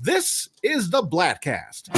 This is the Bladtcast.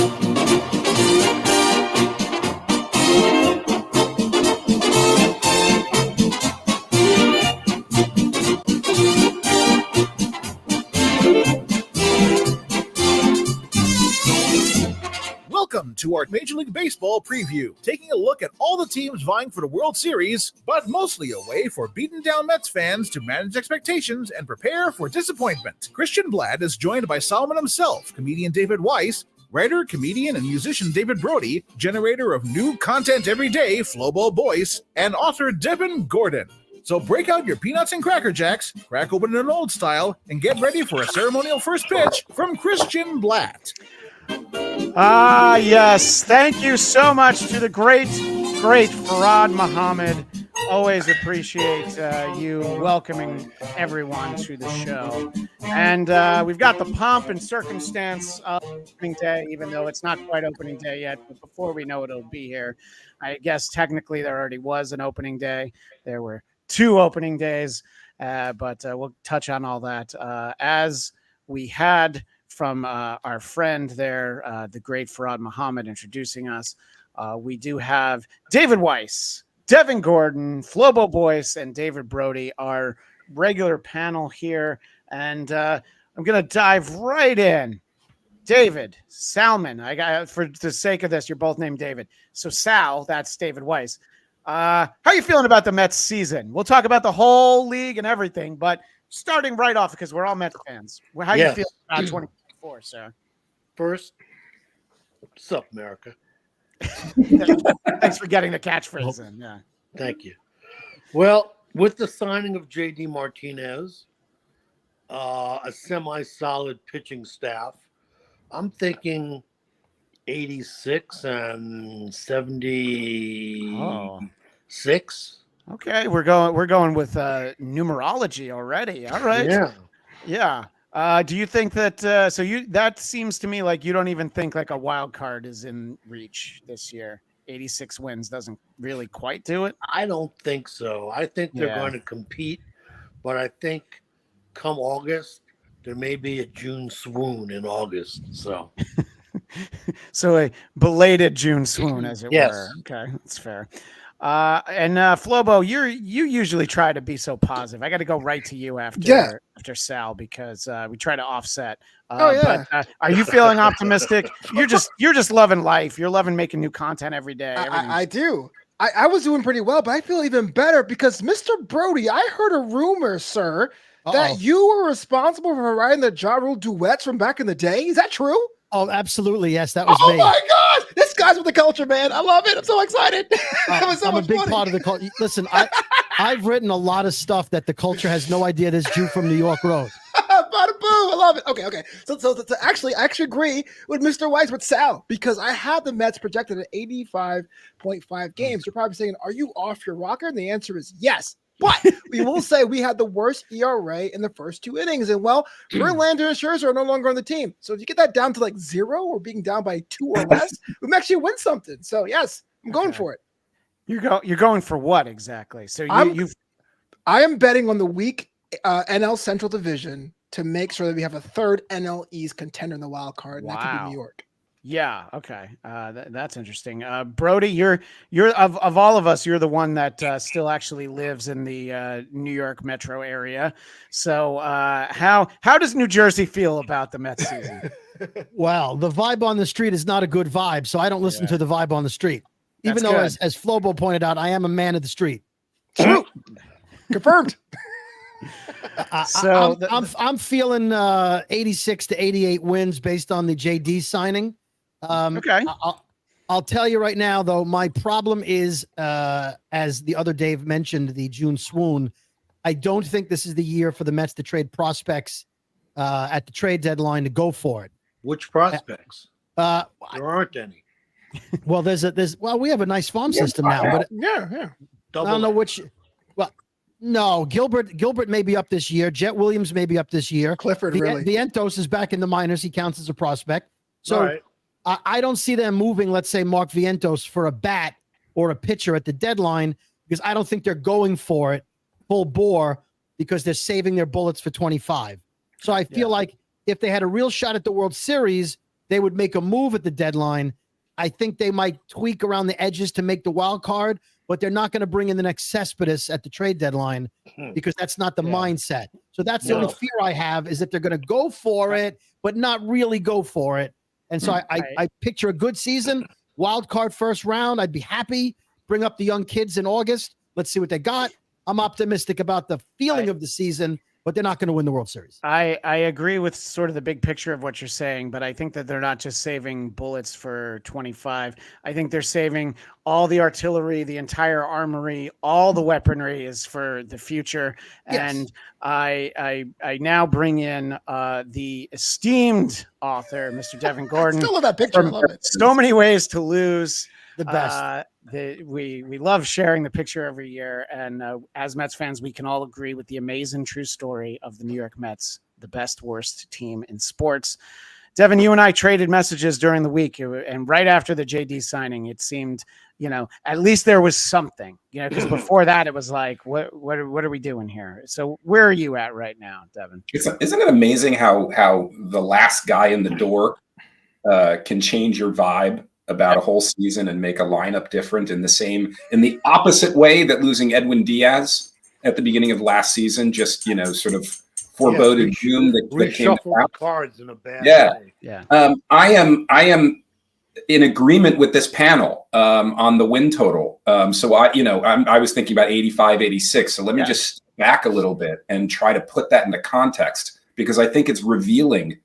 Welcome to our Major League Baseball preview, taking a look at all the teams vying for the World Series, but mostly a way for beaten down Mets fans to manage expectations and prepare for disappointment. Christian Bladt is joined by Solomon himself, comedian David Weiss, writer, comedian, and musician David Brody, generator of new content every day, Flobo Boyce, and author Devin Gordon. So break out your peanuts and Cracker Jacks, crack open an old style, and get ready for a ceremonial first pitch from Christian Bladt. Yes. Thank you so much to the great Farad Muhammad. Always appreciate you welcoming everyone to the show. And we've got the pomp and circumstance of opening day, even though it's not quite opening day yet. But before we know it'll be here. I guess technically there already was an opening day. There were 2 opening days, but we'll touch on all that. As we had from our friend there, the great Farad Muhammad, introducing us, we do have David Weiss, Devin Gordon, Flobo Boyce, and David Brody, our regular panel here. And I'm going to dive right in. David, Salmon, I got, for the sake of this, you're both named David. So Sal, that's David Weiss. How are you feeling about the Mets season? We'll talk about the whole league and everything, but starting right off, because we're all Mets fans. How you feel about 2024, sir? First, what's up, America? Thanks for getting the catchphrase in. Yeah. Thank you. Well, with the signing of J.D. Martinez, a semi-solid pitching staff, I'm thinking 86 and 76. Okay, we're going with numerology already. All right. Yeah. Do you think that that seems to me like you don't even think like a wild card is in reach this year? 86 wins doesn't really quite do it. I don't think so. I think they're going to compete, but I think come August there may be a June swoon in August. So so a belated June swoon, as it were. Okay, that's fair. And Flobo, you usually try to be so positive. I got to go right to you after Sal, because we try to offset. But are you feeling optimistic? You're just loving life. You're loving making new content every day. I do. I was doing pretty well, but I feel even better because Mr. Brody, I heard a rumor, sir, that you were responsible for writing the Ja Rule duets from back in the day. Is that true? Oh, absolutely. Yes, that was me. Oh my God. This guy's with the culture, man. I love it. I'm so excited. I'm a big part of the culture. Listen, I've written a lot of stuff that the culture has no idea this Jew from New York wrote. Bada boom. I love it. Okay. So actually, I actually agree with Mr. Weiss, with Sal, because I have the Mets projected at 85.5 games. You're probably saying, are you off your rocker? And the answer is yes. But we will say we had the worst ERA in the first 2 innings. And, well, Verlander and Scherzer are no longer on the team. So if you get that down to like 0 or being down by 2 or less, we may actually win something. So, yes, I'm going for it. You're going for what exactly? So I am betting on the weak NL Central Division to make sure that we have a third NL East contender in the wild card, and that could be New York. Yeah. Okay. That's interesting. Brody, you're of all of us, you're the one that still actually lives in the New York metro area. So how does New Jersey feel about the Mets season? Well, the vibe on the street is not a good vibe, so I don't listen to the vibe on the street. Even though, as Flobo pointed out, I am a man of the street. True. Confirmed. So I'm feeling 86 to 88 wins based on the JD signing. Okay. I'll tell you right now, though, my problem is, as the other Dave mentioned, the June swoon. I don't think this is the year for the Mets to trade prospects at the trade deadline to go for it. Which prospects? There aren't any. Well, we have a nice farm system now, but yeah. I don't know which. Well, no, Gilbert may be up this year. Jet Williams may be up this year. Clifford, really. Vientos is back in the minors. He counts as a prospect. So I don't see them moving, let's say, Mark Vientos for a bat or a pitcher at the deadline, because I don't think they're going for it full bore, because they're saving their bullets for 25. So I feel like if they had a real shot at the World Series, they would make a move at the deadline. I think they might tweak around the edges to make the wild card, but they're not going to bring in the next Cespedes at the trade deadline because that's not the mindset. So that's the only fear I have, is that they're going to go for it, but not really go for it. And so I picture a good season, wild card first round. I'd be happy. Bring up the young kids in August. Let's see what they got. I'm optimistic about the feeling of the season, but they're not going to win the World Series. I agree with sort of the big picture of what you're saying, but I think that they're not just saving bullets for 25. I think they're saving all the artillery, the entire armory, all the weaponry is for the future. Yes. And I now bring in the esteemed author, Mr. Devin Gordon. I still love that picture. I love it. So Many Ways to Lose. The best. We love sharing the picture every year, and as Mets fans, we can all agree with the Amazin True Story of the New York Mets, the best worst team in sports. Devin, you and I traded messages during the week, and right after the JD signing, it seemed, at least there was something, because before that it was like, what are we doing here? So where are you at right now, Devin? Isn't it amazing how the last guy in the door can change your vibe about a whole season and make a lineup different in the opposite way that losing Edwin Diaz at the beginning of last season just, sort of foreboded doom that came reshuffled the cards in a bad way. Yeah. I am in agreement with this panel on the win total. So I was thinking about 85, 86. So let me just step back a little bit and try to put that into context, because I think it's revealing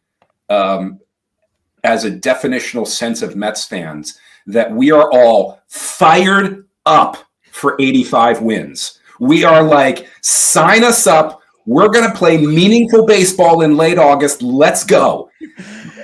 as a definitional sense of Mets fans that we are all fired up for 85 wins. We are like, sign us up. We're going to play meaningful baseball in late August. Let's go.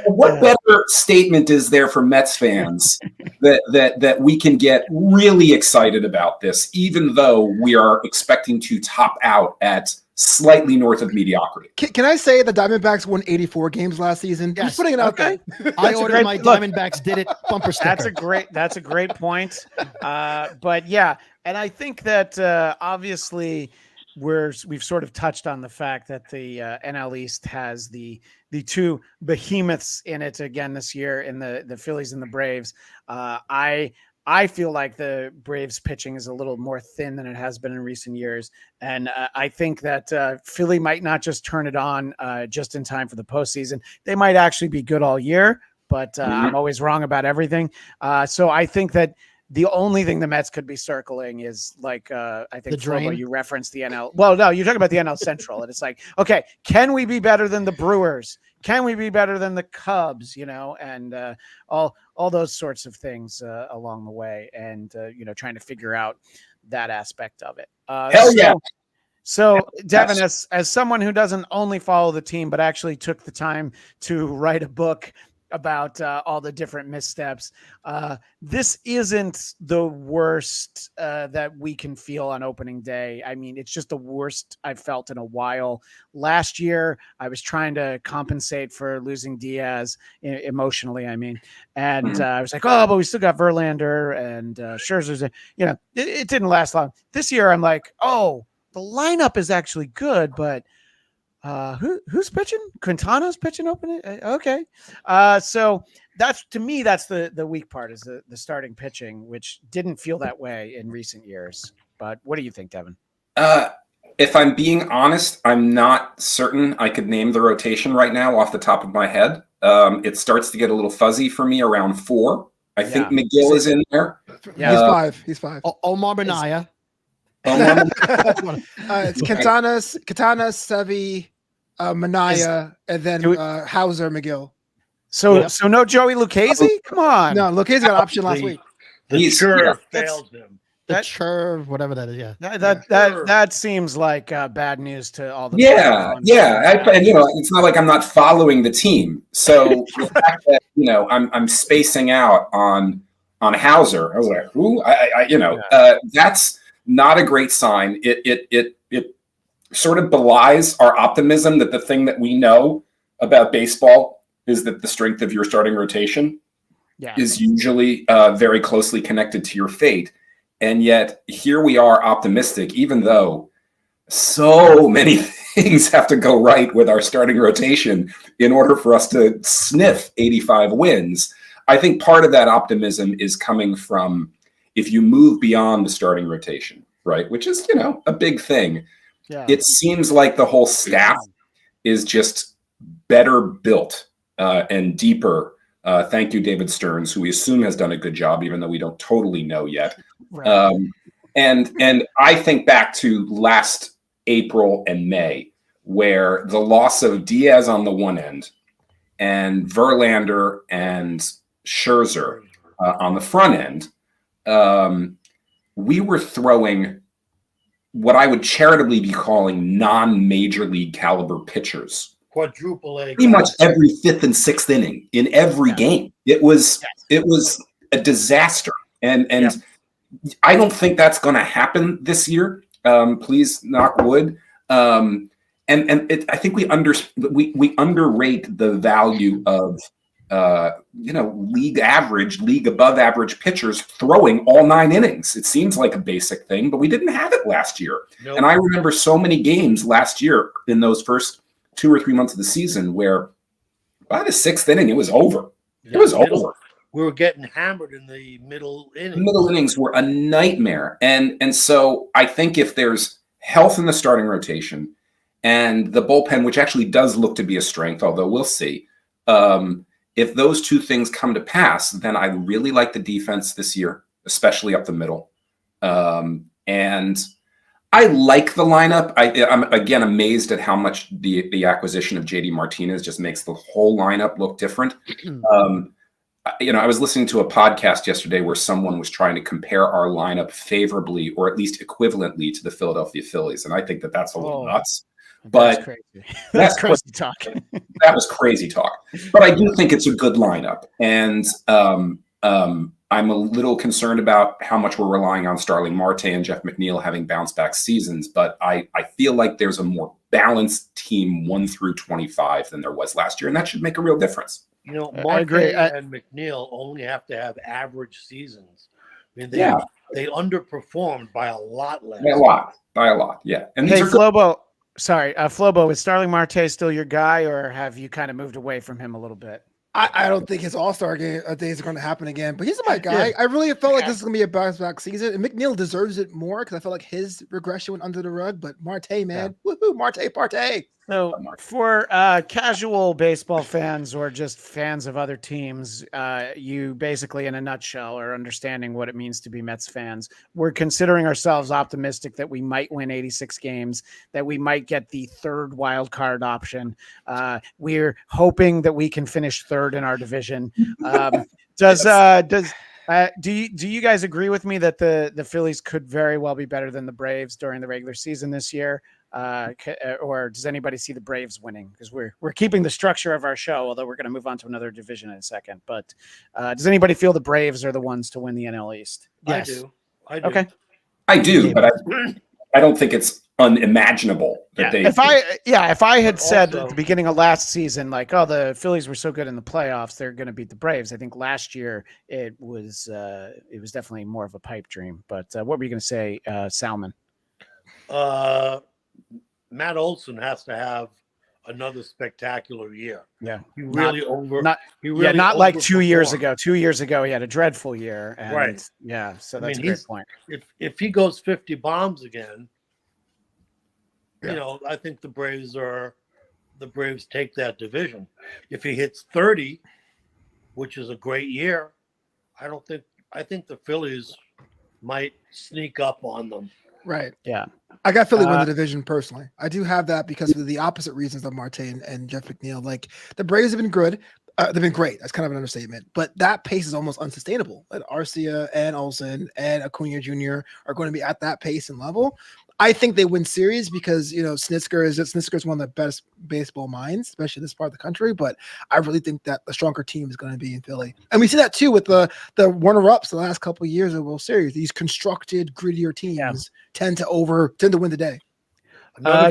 What better statement is there for Mets fans that we can get really excited about this, even though we are expecting to top out at slightly north of mediocrity? Can I say the Diamondbacks won 84 games last season? Yes. Just putting it out there. I ordered my Diamondbacks did it bumper sticker. That's a great point. But yeah, and I think that obviously we've sort of touched on the fact that the NL East has the two behemoths in it again this year, in the Phillies and the Braves. I feel like the Braves pitching is a little more thin than it has been in recent years. And I think that Philly might not just turn it on just in time for the postseason. They might actually be good all year, but I'm always wrong about everything. So I think that the only thing the Mets could be circling is like, I think Flobo, you referenced the NL. Well, no, you're talking about the NL Central. And it's like, okay, can we be better than the Brewers? Can we be better than the Cubs? And all those sorts of things along the way, and trying to figure out that aspect of it. Hell yeah. So Devin, as someone who doesn't only follow the team, but actually took the time to write a book about all the different missteps, this isn't the worst that we can feel on opening day. I mean, it's just the worst I've felt in a while. Last year, I was trying to compensate for losing Diaz emotionally, and I was like, oh, but we still got Verlander and Scherzer's. It didn't last long. This year, I'm like, oh, the lineup is actually good, but who's pitching? Quintana's pitching opening. Okay. So that's, to me, that's the weak part, is the starting pitching, which didn't feel that way in recent years. But what do you think, Devin? If I'm being honest, I'm not certain I could name the rotation right now off the top of my head. It starts to get a little fuzzy for me around 4. I think McGill is in there. Yeah, he's 5. Omar Minaya. It's Quintana, Sevy, Minaya, and then Hauser, McGill. So no Joey Lucchese? Come on. No, Lucchese got an option last week. The curve failed him. The curve, whatever that is. Yeah. That seems like bad news to all the. Yeah. And it's not like I'm not following the team. So the fact that I'm spacing out on Hauser, I was like, who? That's not a great sign. It sort of belies our optimism that the thing that we know about baseball is that the strength of your starting rotation is usually very closely connected to your fate. And yet here we are optimistic, even though so many things have to go right with our starting rotation in order for us to sniff 85 wins. I think part of that optimism is coming from if you move beyond the starting rotation, right, which is, a big thing. Yeah. It seems like the whole staff is just better built and deeper. Thank you, David Stearns, who we assume has done a good job, even though we don't totally know yet. Right. And I think back to last April and May, where the loss of Diaz on the one end and Verlander and Scherzer on the front end, we were throwing what I would charitably be calling non-major league caliber pitchers. Quadruple A. Pretty much every fifth and sixth inning in every game. It was a disaster. And I don't think that's going to happen this year. Please, knock wood. I think we underrate the value of league above average pitchers throwing all 9 innings. It seems like a basic thing, but we didn't have it last year. Nope. And I remember so many games last year in those first 2 or 3 months of the season where by the 6th inning, it was over. It was over. We were getting hammered in the middle innings. The middle innings were a nightmare. And so I think if there's health in the starting rotation and the bullpen, which actually does look to be a strength, although we'll see, if those two things come to pass, then I really like the defense this year, especially up the middle. And I like the lineup. I'm again amazed at how much the acquisition of JD Martinez just makes the whole lineup look different. I was listening to a podcast yesterday where someone was trying to compare our lineup favorably or at least equivalently to the Philadelphia Phillies. And I think that that's a little nuts. But that's crazy talk. That was crazy talk. But I do think it's a good lineup. And I'm a little concerned about how much we're relying on Starling Marte and Jeff McNeil having bounce back seasons. But I feel like there's a more balanced team 1 through 25 than there was last year. And that should make a real difference. Marte and McNeil only have to have average seasons. I mean, they underperformed by a lot less. By a lot, yeah. And hey, Flobo, Flobo, is Starling Marte still your guy, or have you kind of moved away from him a little bit? I don't think his All-Star days are going to happen again, but he's my guy. I really felt like this is going to be a bounce-back season, and McNeil deserves it more because I felt like his regression went under the rug, but Marte, man, woohoo, Marte, parte. So for casual baseball fans or just fans of other teams, you basically, in a nutshell, are understanding what it means to be Mets fans. We're considering ourselves optimistic that we might win 86 games, that we might get the 3rd wild card option. We're hoping that we can finish 3rd in our division. Do you guys agree with me that the Phillies could very well be better than the Braves during the regular season this year? Or does anybody see the Braves winning? Because we're keeping the structure of our show, although we're going to move on to another division in a second. But does anybody feel the Braves are the ones to win the NL East? Yes. I do. Okay. I do, but I don't think it's unimaginable that they. If I had said at the beginning of last season, like, oh, the Phillies were so good in the playoffs, they're going to beat the Braves. I think last year it was definitely more of a pipe dream. But what were you going to say, Salmon? Matt Olson has to have another spectacular year. Yeah, not like 2 years ago. 2 years ago, he had a dreadful year. And, right. Yeah. So that's a great point. If he goes 50 bombs again, I think the Braves take that division. If he hits 30, which is a great year, I think the Phillies might sneak up on them. Right. Yeah. I got Philly win the division personally. I do have that because of the opposite reasons of Marte and Jeff McNeil. Like the Braves have been good. They've been great. That's kind of an understatement. But that pace is almost unsustainable. And Arcia and Olsen and Acuna Jr. are going to be at that pace and level. I think they win series because, Snitker is one of the best baseball minds, especially in this part of the country. But I really think that the stronger team is going to be in Philly. And we see that too with the runner-ups the last couple of years of World Series. These constructed, grittier teams tend to win the day.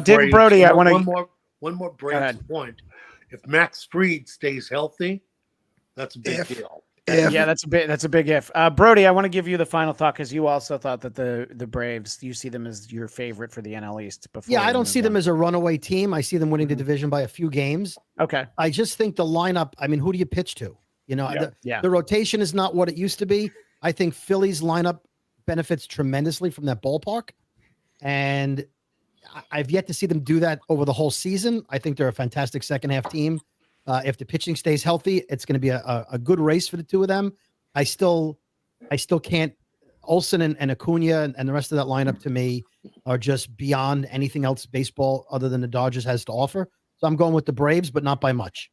David Brody, I want to one more Braves point. If Max Fried stays healthy, that's a big deal. Yeah, that's a big if. Brody, I want to give you the final thought because you also thought that the Braves, you see them as your favorite for the NL East. Yeah, I don't see them as a runaway team. I see them winning the division by a few games. Okay. I just think the lineup, I mean, who do you pitch to? You know, the rotation is not what it used to be. I think Philly's lineup benefits tremendously from that ballpark. And I've yet to see them do that over the whole season. I think they're a fantastic second half team. If the pitching stays healthy, it's going to be a good race for the two of them. I still can't. Olsen and Acuna and the rest of that lineup to me are just beyond anything else baseball other than the Dodgers has to offer. So I'm going with the Braves, but not by much.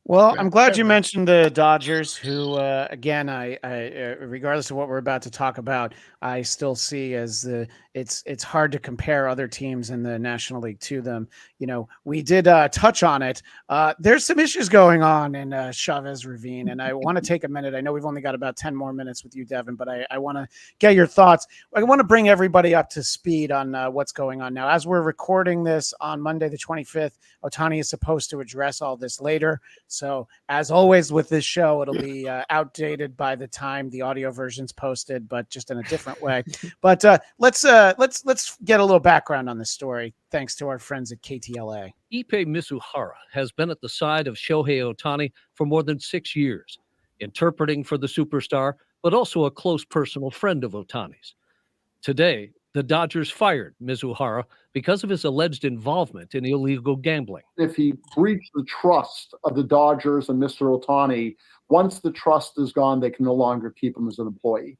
Well, I'm glad you mentioned the Dodgers, who, again, I regardless of what we're about to talk about, I still see as it's hard to compare other teams in the National League to them. You know, we did touch on it. There's some issues going on in Chavez Ravine, and I want to take a minute. I know we've only got about 10 more minutes with you, Devin, but I want to get your thoughts. I want to bring everybody up to speed on what's going on now. As we're recording this on Monday, the 25th, Ohtani is supposed to address all this later. So as always with this show, it'll be outdated by the time the audio version's posted, but just in a different way. But let's get a little background on this story, thanks to our friends at KTLA. Ippei Mizuhara has been at the side of Shohei Ohtani for more than 6 years, interpreting for the superstar, but also a close personal friend of Ohtani's. Today, the Dodgers fired Mizuhara because of his alleged involvement in illegal gambling. If he breached the trust of the Dodgers and Mr. Ohtani, once the trust is gone, they can no longer keep him as an employee.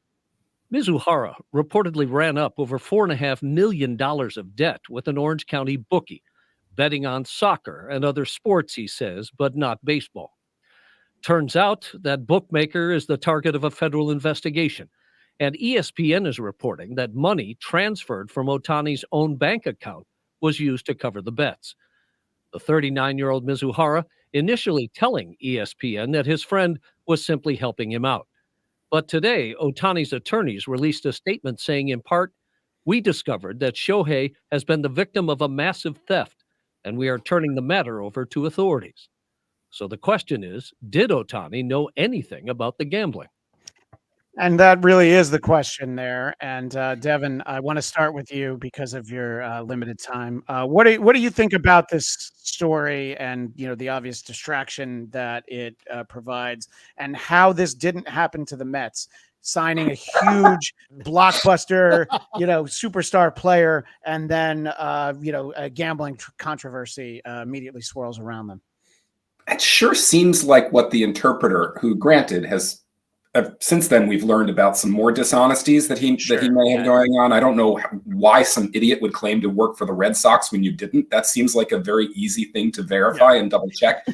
Mizuhara reportedly ran up over $4.5 million of debt with an Orange County bookie, betting on soccer and other sports, he says, but not baseball. Turns out that bookmaker is the target of a federal investigation, and ESPN is reporting that money transferred from Ohtani's own bank account was used to cover the bets. The 39-year-old Mizuhara initially telling ESPN that his friend was simply helping him out. But today, Ohtani's attorneys released a statement saying, in part, "We discovered that Shohei has been the victim of a massive theft, and we are turning the matter over to authorities." So the question is, did Ohtani know anything about the gambling? And that really is the question there. And Devin, I want to start with you because of your limited time. What do you think about this story and the obvious distraction that it provides, and how this didn't happen to the Mets, signing a huge blockbuster, superstar player, and then a gambling controversy immediately swirls around them? It sure seems like what the interpreter, who granted has. Since then, we've learned about some more dishonesties that he may have going on. I don't know why some idiot would claim to work for the Red Sox when you didn't. That seems like a very easy thing to verify and double check.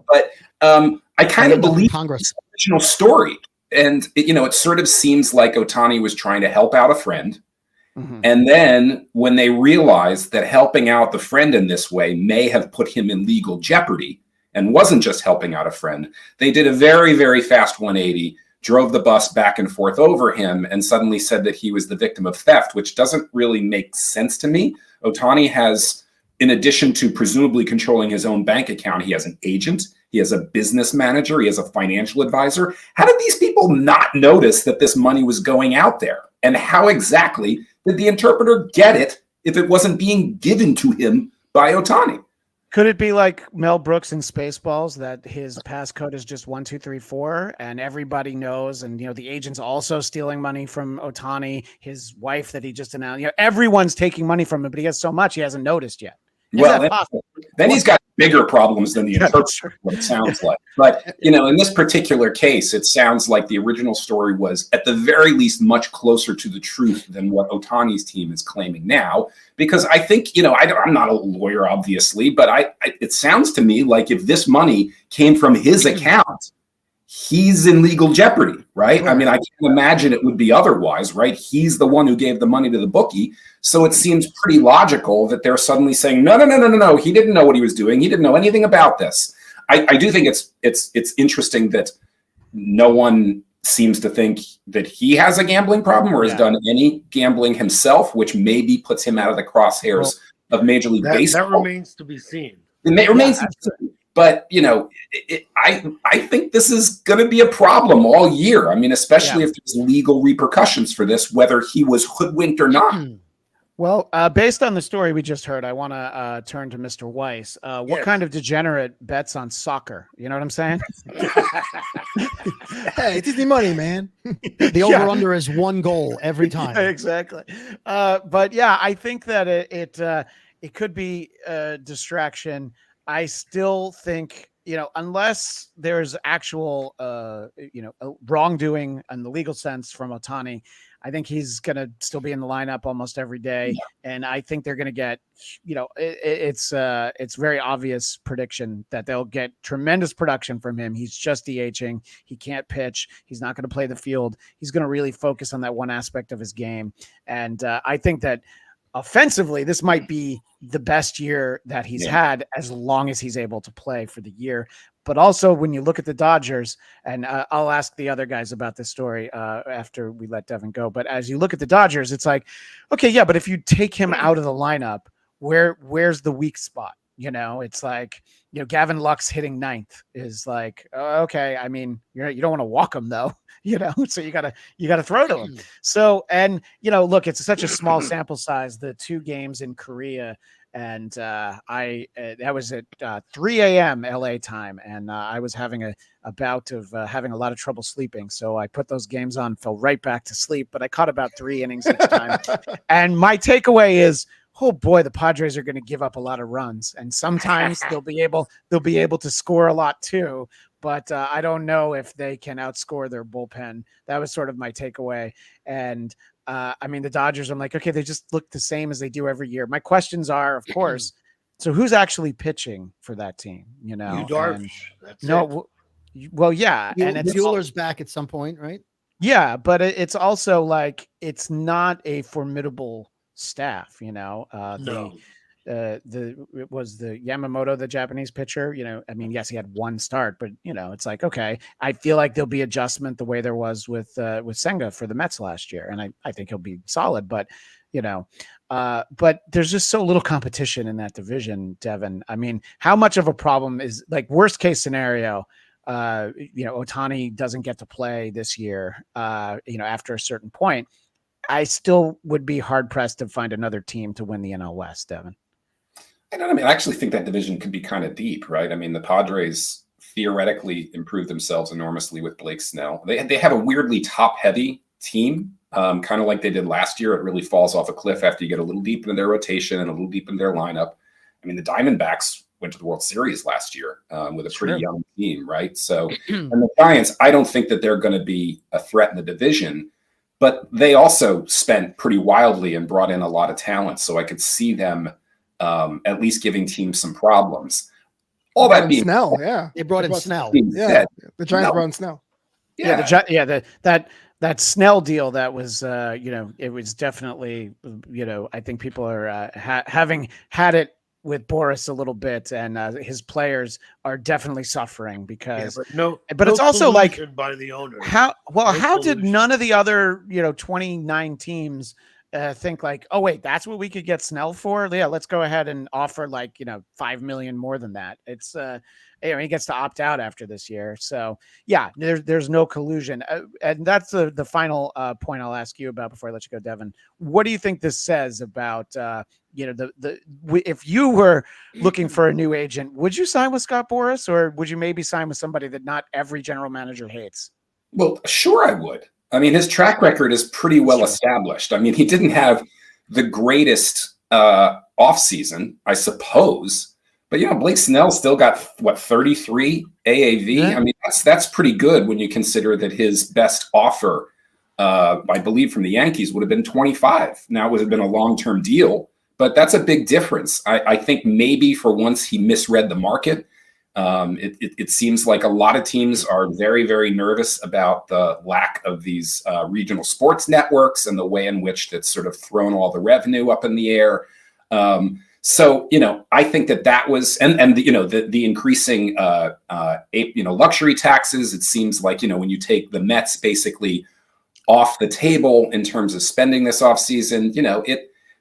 But I kind of believe Congress original story, and it sort of seems like Ohtani was trying to help out a friend, and then when they realized that helping out the friend in this way may have put him in legal jeopardy, and wasn't just helping out a friend, they did a very, very fast 180. Drove the bus back and forth over him and suddenly said that he was the victim of theft, which doesn't really make sense to me. Ohtani has, in addition to presumably controlling his own bank account, he has an agent, he has a business manager, he has a financial advisor. How did these people not notice that this money was going out there? And how exactly did the interpreter get it if it wasn't being given to him by Ohtani? Could it be like Mel Brooks in Spaceballs, that his passcode is just 1234 and everybody knows, and the agent's also stealing money from Ohtani, his wife that he just announced, everyone's taking money from him, but he has so much he hasn't noticed yet. Then he's got bigger problems than the interpreter, what it sounds like. But, in this particular case, it sounds like the original story was, at the very least, much closer to the truth than what Ohtani's team is claiming now. Because I think, I'm not a lawyer, obviously, but it sounds to me like if this money came from his account, he's in legal jeopardy, right? I mean, I can't imagine it would be otherwise, right? He's the one who gave the money to the bookie. So it seems pretty logical that they're suddenly saying, no, he didn't know what he was doing. He didn't know anything about this. I do think it's interesting that no one seems to think that he has a gambling problem or has done any gambling himself, which maybe puts him out of the crosshairs of Major League Baseball. That remains to be seen. It remains to be seen. But, I think this is going to be a problem all year. I mean, especially if there's legal repercussions for this, whether he was hoodwinked or not. Well, based on the story we just heard, I want to turn to Mr. Weiss. What kind of degenerate bets on soccer? You know what I'm saying? Hey, it's easy money, man. The over-under is 1 goal every time. Exactly. But yeah, I think that it could be a distraction. I still think, unless there's actual, wrongdoing in the legal sense from Ohtani, I think he's going to still be in the lineup almost every day. Yeah. And I think they're going to get, it's very obvious prediction that they'll get tremendous production from him. He's just DHing. He can't pitch. He's not going to play the field. He's going to really focus on that one aspect of his game. And I think that offensively, this might be the best year that he's had as long as he's able to play for the year. But also when you look at the Dodgers, and I'll ask the other guys about this story after we let Devin go. But as you look at the Dodgers, it's like, okay, yeah, but if you take him out of the lineup, where's the weak spot? It's like, Gavin Lux hitting 9th is like, okay. I mean, you don't want to walk him though, so you gotta throw to him. So, and look, it's such a small sample size, the 2 games in Korea. And that was at 3 a.m. LA time. And I was having a bout of having a lot of trouble sleeping. So I put those games on, fell right back to sleep, but I caught about 3 innings each time. And my takeaway is, oh boy, the Padres are going to give up a lot of runs, and sometimes they'll be able to score a lot too. But I don't know if they can outscore their bullpen. That was sort of my takeaway. And I mean, the Dodgers, I'm like, okay, they just look the same as they do every year. My questions are, of course, so who's actually pitching for that team? Darvish. Well, yeah, and Bueller's back at some point, right? Yeah, but it's also like it's not a formidable staff. No. It was the Yamamoto, the Japanese pitcher. I mean, yes, he had 1 start, but it's like, okay, I feel like there'll be adjustment the way there was with Senga for the Mets last year, and I think he'll be solid. But but there's just so little competition in that division, Devin. I mean, how much of a problem is, like, worst case scenario? Ohtani doesn't get to play this year. After a certain point, I still would be hard pressed to find another team to win the NL West, Devin. I actually think that division could be kind of deep, right? I mean, the Padres theoretically improved themselves enormously with Blake Snell. They have a weirdly top-heavy team, kind of like they did last year. It really falls off a cliff after you get a little deep into their rotation and a little deep in their lineup. I mean, the Diamondbacks went to the World Series last year with a pretty young team, right? So, and the Giants, I don't think that they're going to be a threat in the division, but they also spent pretty wildly and brought in a lot of talent. So I could see them at least giving teams some problems. All that being Snell, yeah, they brought in Snell. Yeah, the Giants brought in Snell. Yeah, that Snell deal, that was it was definitely I think people are having had it with Boris a little bit, and his players are definitely suffering because but it's also like by the owner. How did none of the other 29 teams think like, oh wait, that's what we could get Snell for? Yeah, let's go ahead and offer like $5 million more than that. It's he gets to opt out after this year. So yeah, there's no collusion, and that's the final point I'll ask you about before I let you go, Devin. What do you think this says about if you were looking for a new agent, would you sign with Scott Boras, or would you maybe sign with somebody that not every general manager hates? Well, sure I would. I mean, his track record is pretty well established. I mean, he didn't have the greatest offseason, I suppose. But, Blake Snell still got, 33 AAV? Yeah. I mean, that's pretty good when you consider that his best offer, I believe, from the Yankees would have been 25. Now, it would have been a long-term deal. But that's a big difference. I think maybe for once he misread the market. It seems like a lot of teams are very, very nervous about the lack of these regional sports networks and the way in which that's sort of thrown all the revenue up in the air. So, I think that was, and the increasing, luxury taxes. It seems like, when you take the Mets basically off the table in terms of spending this offseason,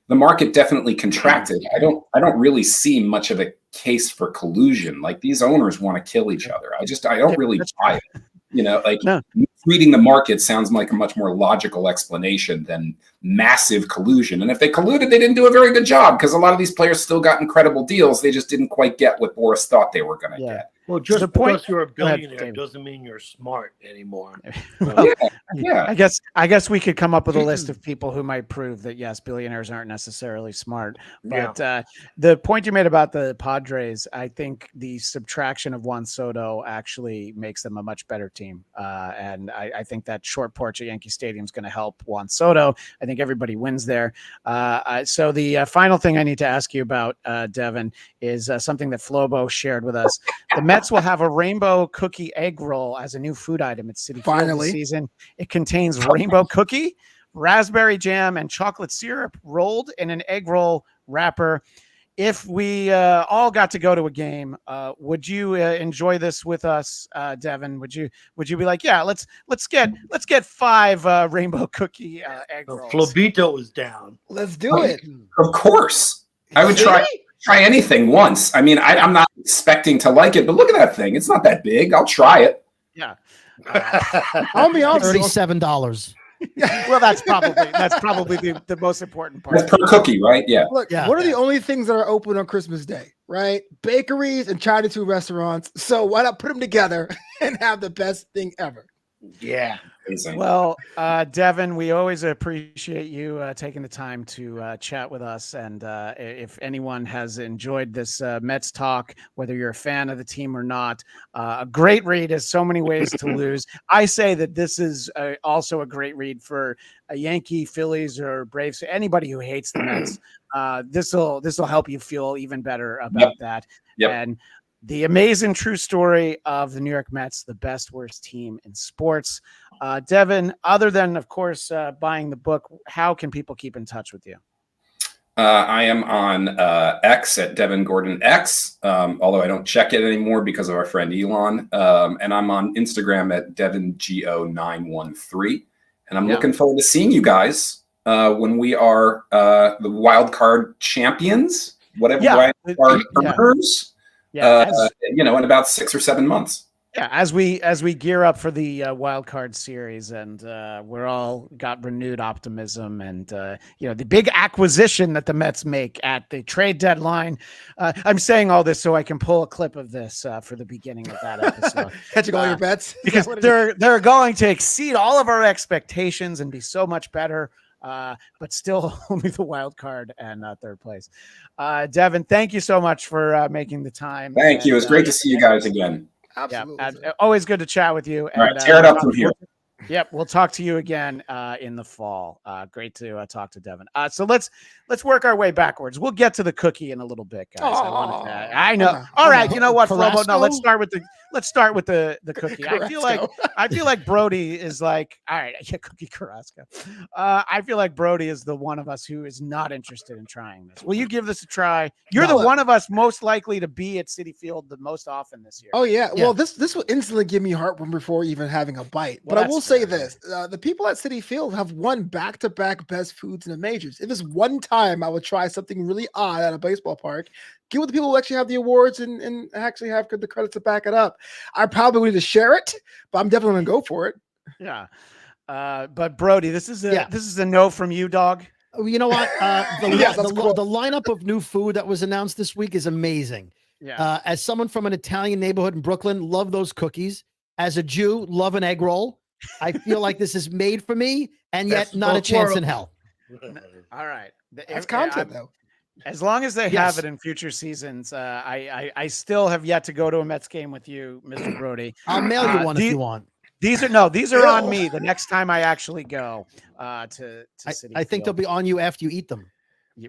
the market definitely contracted. I don't really see much of a case for collusion. Like, these owners want to kill each other. I don't really buy it. You know, like, reading the market sounds like a much more logical explanation than massive collusion. And if they colluded, they didn't do a very good job, because a lot of these players still got incredible deals. They just didn't quite get what Boris thought they were going to get. Well, just the point, because you're a billionaire doesn't mean you're smart anymore. Well, I guess we could come up with a list of people who might prove that, yes, billionaires aren't necessarily smart. But the point you made about the Padres, I think the subtraction of Juan Soto actually makes them a much better team. And I think that short porch at Yankee Stadium is going to help Juan Soto. I think everybody wins there. So the final thing I need to ask you about, Devin, is something that Flobo shared with us. The Mets will have a rainbow cookie egg roll as a new food item at Citi Field this season. It contains rainbow cookie, raspberry jam, and chocolate syrup rolled in an egg roll wrapper. If we all got to go to a game, would you enjoy this with us, Devin? Would you be like, yeah, let's get 5 rainbow cookie egg rolls? Flobito is down. Let's do it. Of course, I would try anything once. I mean, I'm not expecting to like it, but look at that thing. It's not that big. I'll try it. Yeah. I'll be honest. $37. Well, that's probably the most important part. That's per cookie, right? Yeah. Look, what are the only things that are open on Christmas Day, right? Bakeries and Chinatown restaurants. So why not put them together and have the best thing ever? Yeah. Amazing. Well, Devin, we always appreciate you taking the time to chat with us. And if anyone has enjoyed this Mets talk, whether you're a fan of the team or not, a great read is So Many Ways to Lose. I say that this is also a great read for a Yankee, Phillies, or Braves, anybody who hates the Mets. This will help you feel even better about that. Yep. And the Amazin True Story of the New York Mets, the best worst team in sports. Devin, other than, of course, buying the book, how can people keep in touch with you? I am on X at Devin Gordon X, although I don't check it anymore because of our friend Elon. And I'm on Instagram at DevinGO913. And I'm looking forward to seeing you guys when we are the wild card champions, whatever wild card earners. In about 6 or 7 months. Yeah, as we gear up for the wild card series, and we're all got renewed optimism, and the big acquisition that the Mets make at the trade deadline. I'm saying all this so I can pull a clip of this for the beginning of that episode. Catching all your bets, because they're going to exceed all of our expectations and be so much better. But still only the wild card and third place. Devin, thank you so much for making the time. Thank you. It was great to see you guys again. Absolutely. Yeah, always good to chat with you. All right, tear it up from here. Yep, we'll talk to you again in the fall. Great to talk to Devin. So let's work our way backwards. We'll get to the cookie in a little bit, guys. I know. All right, you know what, Flobo? No, let's start with the cookie. I feel like Brody is like, all right, Cookie Carrasco. I feel like Brody is the one of us who is not interested in trying this. Will you give this a try? You're the one of us most likely to be at Citi Field the most often this year. Oh yeah. Well, this will instantly give me heartburn before even having a bite. But I will say this: the people at Citi Field have won back-to-back best foods in the majors. If it's one time, I would try something really odd at a baseball park. Get with the people who actually have the awards and actually have the credits to back it up. I probably need to share it, but I'm definitely gonna go for it. Yeah. But Brody, this is a no from you, dog. You know what? The lineup of new food that was announced this week is amazing. Yeah. As someone from an Italian neighborhood in Brooklyn, love those cookies. As a Jew, love an egg roll. I feel like this is made for me, and yet not a chance in hell. All right. That's content, though. As long as they have it in future seasons, I still have yet to go to a Mets game with you, Mr. Brody. I'll mail you one if you want. These are on me the next time I actually go to Citi I think they'll be on you after you eat them.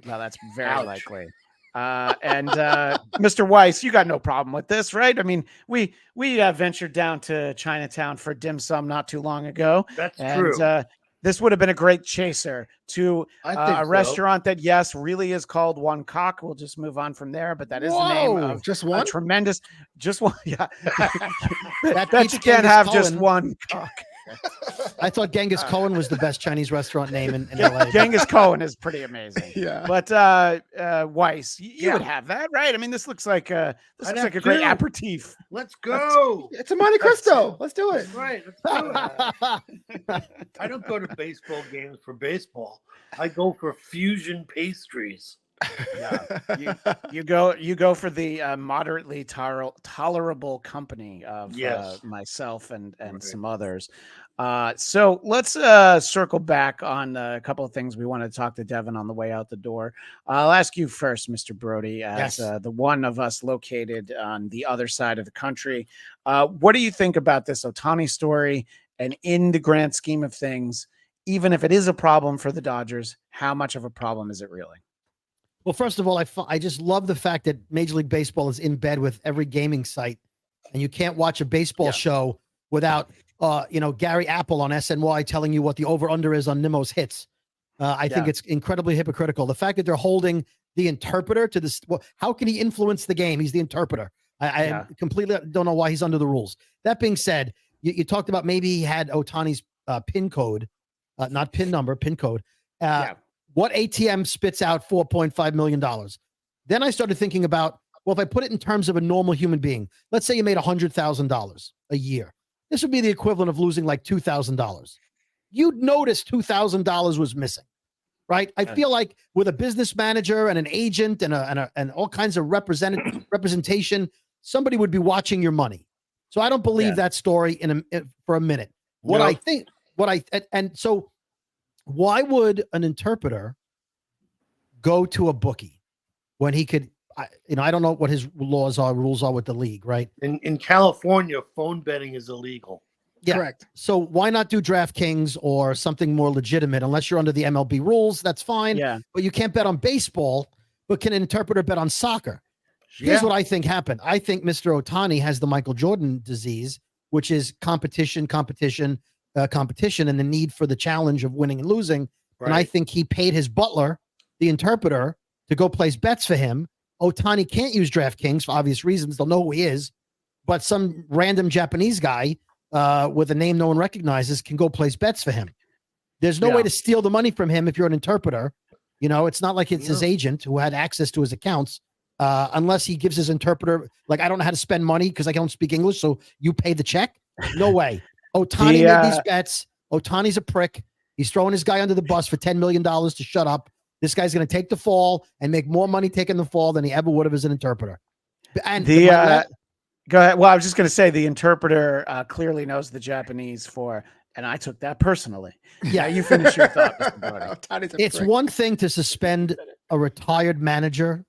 Well, that's very likely. And Mr. Weiss, you got no problem with this, right? I mean, we ventured down to Chinatown for dim sum not too long ago. That's true. This would have been a great chaser to a restaurant that, yes, really is called One Cock. We'll just move on from there, but that is the name of just one tremendous, just one. Yeah, that bet you can't have just one cock. I thought Genghis Cohen was the best Chinese restaurant name in LA. Genghis Cohen is pretty amazing. Yeah. But Weiss, you would have that, right? I mean, this looks like a great aperitif. Let's go. It's a Monte Cristo. Let's do it. That's right. Let's do it. I don't go to baseball games for baseball. I go for fusion pastries. Yeah. You go for the moderately tolerable company of myself and some others. So let's circle back on a couple of things we want to talk to Devin on the way out the door. I'll ask you first, Mr. Brody, as the one of us located on the other side of the country. What do you think about this Ohtani story? And in the grand scheme of things, even if it is a problem for the Dodgers, how much of a problem is it really? Well, first of all, I just love the fact that Major League Baseball is in bed with every gaming site, and you can't watch a baseball show without, Gary Apple on SNY telling you what the over/under is on Nimmo's hits. I think it's incredibly hypocritical. The fact that they're holding the interpreter to this, how can he influence the game? He's the interpreter. I completely don't know why he's under the rules. That being said, you talked about maybe he had Ohtani's PIN code, not PIN number, PIN code. What ATM spits out $4.5 million? Then I started thinking about, well, if I put it in terms of a normal human being, let's say you made $100,000 a year. This would be the equivalent of losing like $2,000. You'd notice $2,000 was missing, right? I feel like with a business manager and an agent and all kinds of representation, somebody would be watching your money. So I don't believe that story for a minute. So why would an interpreter go to a bookie when he could, I don't know what his rules are with the league, right? In California, phone betting is illegal. Yeah. Correct. So why not do DraftKings or something more legitimate? Unless you're under the MLB rules, that's fine. Yeah. But you can't bet on baseball, but can an interpreter bet on soccer? Here's what I think happened. I think Mr. Ohtani has the Michael Jordan disease, which is competition, and the need for the challenge of winning and losing. Right. And I think he paid his butler, the interpreter, to go place bets for him. Ohtani can't use DraftKings for obvious reasons. They'll know who he is. But some random Japanese guy with a name no one recognizes can go place bets for him. There's no way to steal the money from him if you're an interpreter. It's not like it's his agent who had access to his accounts. Unless he gives his interpreter, like, I don't know how to spend money because I don't speak English, so you pay the check. No way. Ohtani made these bets. Ohtani's a prick. He's throwing his guy under the bus for $10 million to shut up. This guy's going to take the fall and make more money taking the fall than he ever would have as an interpreter. And go ahead. Well, I was just going to say the interpreter clearly knows the Japanese and I took that personally. Yeah, you finish your thought, Mr. Brody. It's one thing to suspend a retired manager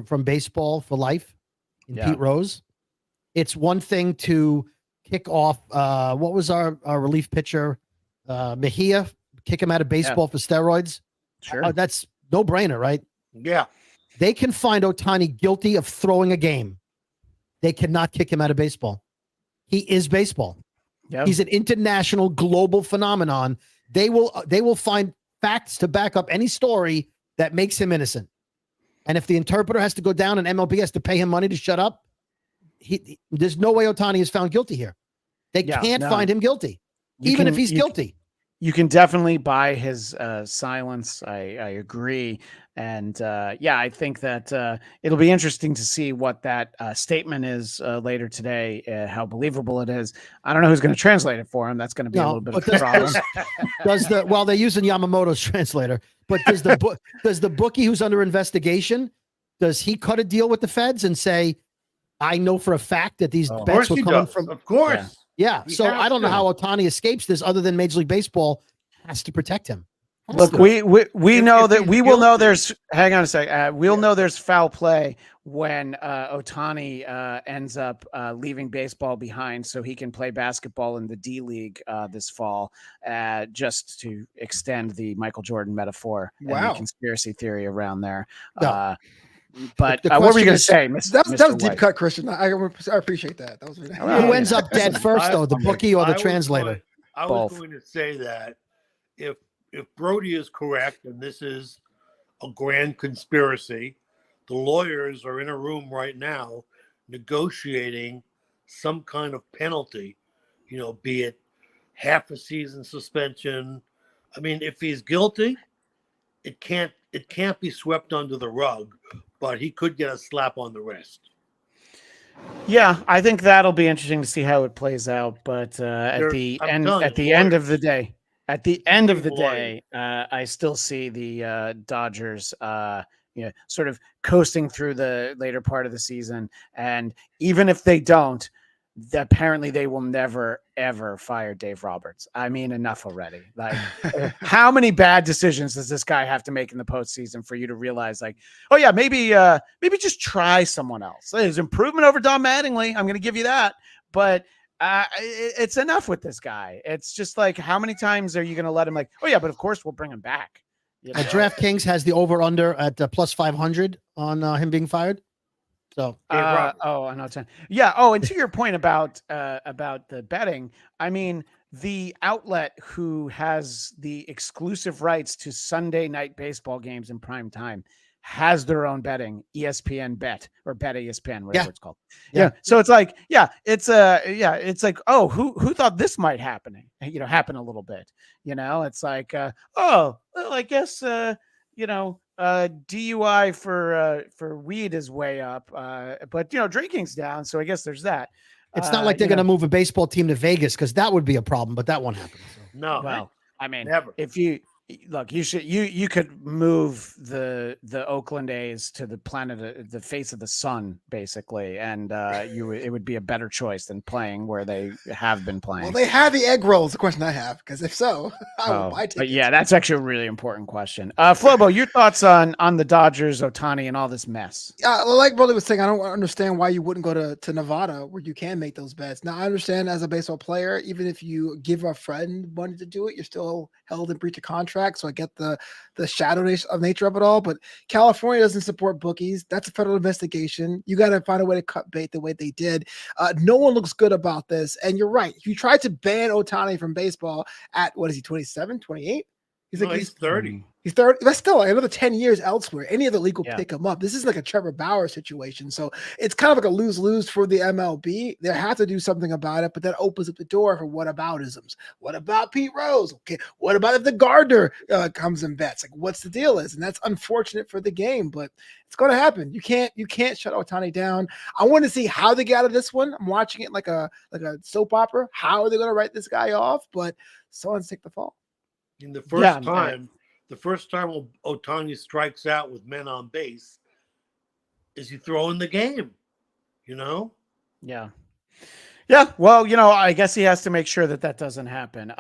from baseball for life in Pete Rose. It's one thing to kick off, what was our relief pitcher, Mejia, kick him out of baseball for steroids. Sure. That's no brainer, right? Yeah. They can find Ohtani guilty of throwing a game. They cannot kick him out of baseball. He is baseball. Yep. He's an international global phenomenon. They will find facts to back up any story that makes him innocent. And if the interpreter has to go down and MLB has to pay him money to shut up, there's no way Ohtani is found guilty here. They can't find him guilty, even if he's guilty. You can definitely buy his silence. I agree. And I think that it'll be interesting to see what that statement is later today, how believable it is. I don't know who's going to translate it for him. That's going to be a little bit of a problem. They're using Yamamoto's translator, but does the bookie who's under investigation, does he cut a deal with the feds and say, I know for a fact that these bets were coming from, of course. Yeah. So I don't know how Ohtani escapes this other than Major League Baseball has to protect him. Look, we know that we will know there's, hang on a sec. We'll know there's foul play when Ohtani ends up leaving baseball behind so he can play basketball in the D League this fall, just to extend the Michael Jordan metaphor and the conspiracy theory around there. No. But what were you going to say, That was a deep cut, Christian. I appreciate that. That was really Who ends up dead first, though, the bookie or the translator? I was going to say that if Brody is correct and this is a grand conspiracy, the lawyers are in a room right now negotiating some kind of penalty, be it half a season suspension. I mean, if he's guilty, it can't be swept under the rug, but he could get a slap on the wrist. Yeah, I think that'll be interesting to see how it plays out. But at the end of the day, I still see the Dodgers, sort of coasting through the later part of the season. And even if they don't, apparently they will never ever fire Dave Roberts. I mean, enough already. Like, how many bad decisions does this guy have to make in the postseason for you to realize, like, oh yeah, maybe just try someone else? There's improvement over Don Mattingly. I'm going to give you that, but it's enough with this guy. It's just like, how many times are you going to let him? Like, oh yeah, but of course we'll bring him back. DraftKings has the over under at plus 500 on him being fired. So, I know 10. Yeah. Oh, and to your point about the betting, I mean, the outlet who has the exclusive rights to Sunday night baseball games in prime time has their own betting, ESPN Bet or Bet ESPN, whatever it's called. Yeah. So it's like, it's like, oh, who thought this might happen a little bit, it's like, I guess, DUI for weed is way up, but drinking's down, so I guess there's that. It's not like they're going to move a baseball team to Vegas, because that would be a problem, but that won't happen. So. No, well, I mean, never. If you look, you could move the Oakland A's to the face of the sun, basically, and it would be a better choice than playing where they have been playing. Well, they have the egg rolls. The question I have, because if so, I will buy tickets. But yeah, that's actually a really important question. Flobo, your thoughts on the Dodgers, Ohtani, and all this mess? Like Brody was saying, I don't understand why you wouldn't go to Nevada, where you can make those bets. Now, I understand as a baseball player, even if you give a friend money to do it, you're still held in breach of contract. So I get the shadow nature of it all, but California doesn't support bookies. That's a federal investigation. You got to find a way to cut bait the way they did. No one looks good about this. And you're right. You tried to ban Ohtani from baseball at, what is he, 27, 28? He's 30. He's 30. That's still like another 10 years elsewhere. Any other league will pick him up. This is like a Trevor Bauer situation. So it's kind of like a lose-lose for the MLB. They have to do something about it, but that opens up the door for whataboutisms. What about Pete Rose? Okay. What about if the Gardner comes and bets? Like, what's the deal is? And that's unfortunate for the game, but it's going to happen. You can't shut Ohtani down. I want to see how they get out of this one. I'm watching it like a soap opera. How are they going to write this guy off? But someone's take the fall. In the first time Ohtani strikes out with men on base, is he throwing the game? Yeah. Well, I guess he has to make sure that doesn't happen.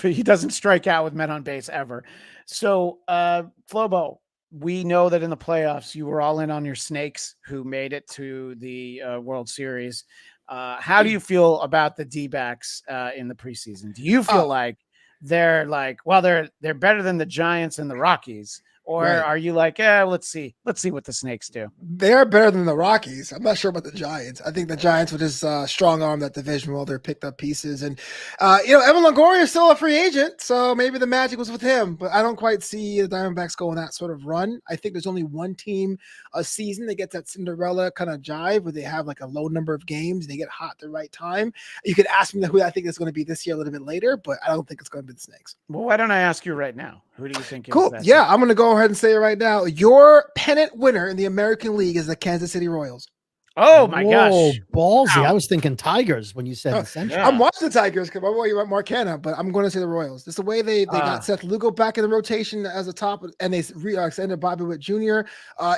He doesn't strike out with men on base ever. So, Flobo, we know that in the playoffs, you were all in on your Snakes, who made it to the World Series. How do you feel about the D-backs in the preseason? Do you feel like they're like, well, they're better than the Giants and the Rockies, or are you like, let's see what the Snakes do? They're better than the Rockies. I'm not sure about the Giants. I think the Giants would just strong arm that division while they're picked up pieces. And Evan Longoria is still a free agent, so maybe the magic was with him. But I don't quite see the Diamondbacks going that sort of run. I think there's only one team a season that gets that Cinderella kind of jive where they have like a low number of games, they get hot at the right time. You could ask me who I think is going to be this year a little bit later, but I don't think it's going to be the Snakes. Well, why don't I ask you right now? Who do you think is cool? that Yeah, team? I'm going to go ahead and say it right now. Your pennant winner in the American League is the Kansas City Royals. Oh my gosh, ballsy! Wow. I was thinking Tigers when you said the Central. I'm watching the Tigers because my boy Mark Hanna, but I'm going to say the Royals. This is the way they got Seth Lugo back in the rotation as a top, and they extended Bobby Witt Jr.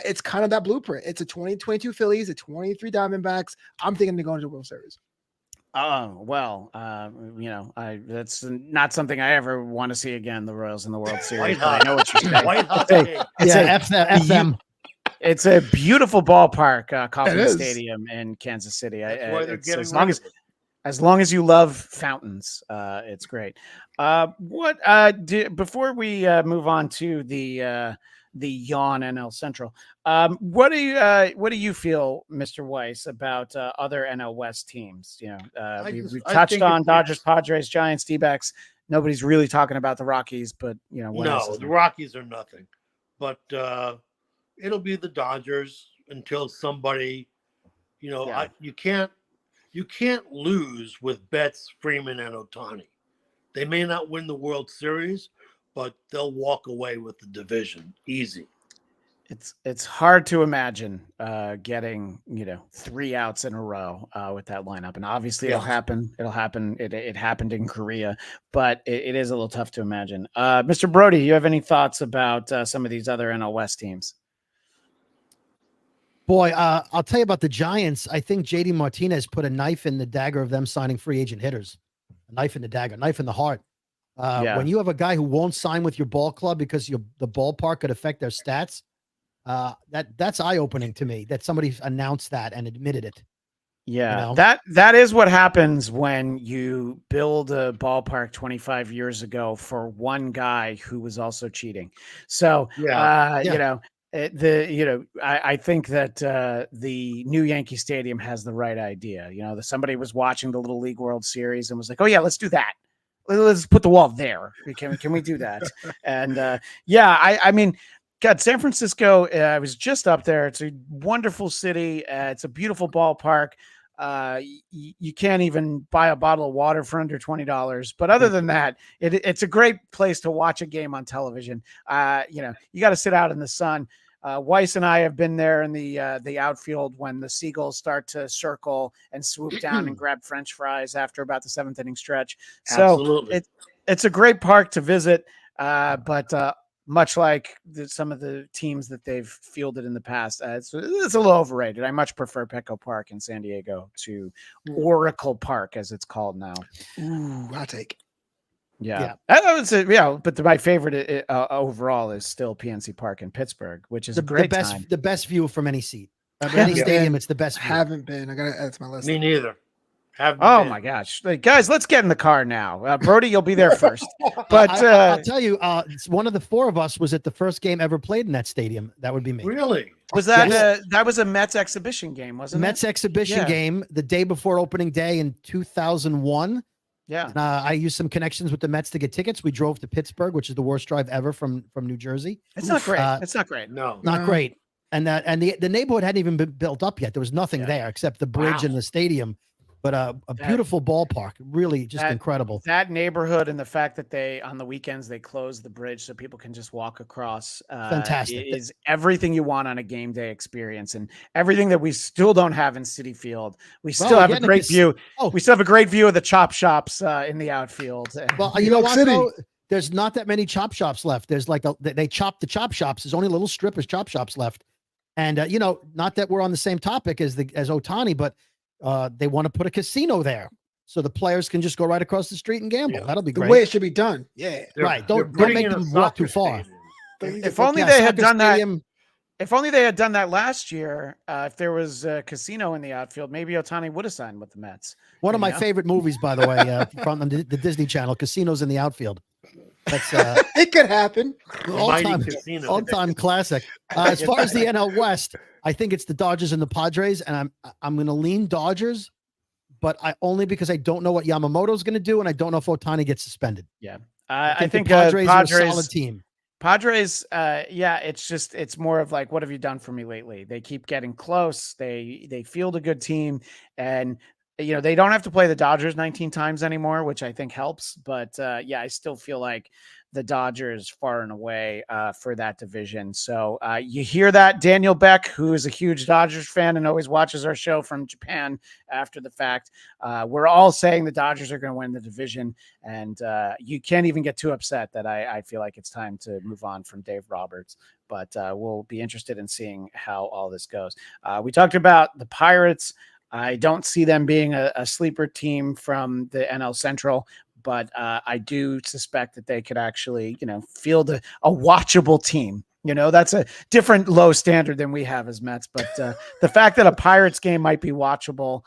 It's kind of that blueprint. It's a 2022 Phillies, a 23 Diamondbacks. I'm thinking they're going to the World Series. Oh, well, that's not something I ever want to see again, the Royals in the World Series. But I know what you're saying. FM. It's a beautiful ballpark, Kauffman Stadium in Kansas City. That's why they're getting as long as you love fountains, it's great. Before we move on to the yawn NL Central, what do you feel, Mr. Weiss, about other NL West teams? We've touched on Dodgers, Padres, Giants, D-backs. Nobody's really talking about the Rockies, but the Rockies are nothing. But it'll be the Dodgers until somebody, you can't lose with Betts, Freeman, and Ohtani. They may not win the World Series, but they'll walk away with the division easy. It's hard to imagine getting 3 outs in a row with that lineup, and obviously it'll happen. It happened in Korea, but it is a little tough to imagine. Mr. Brody, you have any thoughts about some of these other NL West teams? Boy, I'll tell you about the Giants. I think JD Martinez put a knife in the dagger of them signing free agent hitters. A knife in the dagger, knife in the heart. When you have a guy who won't sign with your ball club because the ballpark could affect their stats, that's eye-opening to me that somebody announced that and admitted it. Yeah, that is what happens when you build a ballpark 25 years ago for one guy who was also cheating. So, I think that the new Yankee Stadium has the right idea. Somebody was watching the Little League World Series and was like, "Oh yeah, let's do that. Let's put the wall there. Can we do that?" And I mean, God, San Francisco. I was just up there. It's a wonderful city. It's a beautiful ballpark. You can't even buy a bottle of water for under $20. But other than that, it's a great place to watch a game on television. You got to sit out in the sun. Weiss and I have been there in the outfield when the Seagulls start to circle and swoop down and grab French fries after about the 7th inning stretch. So Absolutely. It's a great park to visit, but much like some of the teams that they've fielded in the past, it's a little overrated. I much prefer Petco Park in San Diego to Oracle Park, as it's called now. Ooh, hot take. Yeah. I would say, but my favorite overall is still PNC Park in Pittsburgh, which is a great time. The best view from any seat. Any stadium, it's the best view. Haven't been. I got to add to my list. Me neither. My gosh. Guys, let's get in the car now. Brody, you'll be there first. But I'll tell you, one of the 4 of us was at the first game ever played in that stadium. That would be me. Really? Was that that was a Mets exhibition game, wasn't it? Mets exhibition game the day before opening day in 2001. Yeah. I used some connections with the Mets to get tickets. We drove to Pittsburgh, which is the worst drive ever from New Jersey. It's not great. It's not great. No. Not great. And the neighborhood hadn't even been built up yet. There was nothing there except the bridge and the stadium. But a beautiful ballpark, really just incredible. That neighborhood and the fact that on the weekends they close the bridge so people can just walk across. Fantastic. Is everything you want on a game day experience and everything that we still don't have in Citi Field. We still have a great view. We still have a great view of the chop shops in the outfield. Well, you know what? Though? There's not that many chop shops left. There's they chopped the chop shops. There's only a little strip of chop shops left. And not that we're on the same topic as Ohtani, but they want to put a casino there so the players can just go right across the street and gamble. That'll be great. The way it should be done. Yeah. Right. Don't make them walk too far. If only they had done that. If only they had done that last year, if there was a casino in the outfield, maybe Ohtani would have signed with the Mets. One of my favorite movies, by the way, from the Disney Channel, Casinos in the Outfield. That's it could happen. All-time classic. As far as the NL West, I think it's the Dodgers and the Padres, and I'm going to lean Dodgers, but only because I don't know what Yamamoto's going to do, and I don't know if Ohtani gets suspended. Yeah, I think the Padres are a solid team. Padres, it's more of like, what have you done for me lately? They keep getting close. They field a good team, and they don't have to play the Dodgers 19 times anymore, which I think helps. But I still feel like the Dodgers far and away for that division. So you hear that, Daniel Beck, who is a huge Dodgers fan and always watches our show from Japan after the fact. We're all saying the Dodgers are going to win the division, and you can't even get too upset that I feel like it's time to move on from Dave Roberts. But we'll be interested in seeing how all this goes. We talked about the Pirates. I don't see them being a sleeper team from the NL Central, but I do suspect that they could actually, field a watchable team. That's a different low standard than we have as Mets. But the fact that a Pirates game might be watchable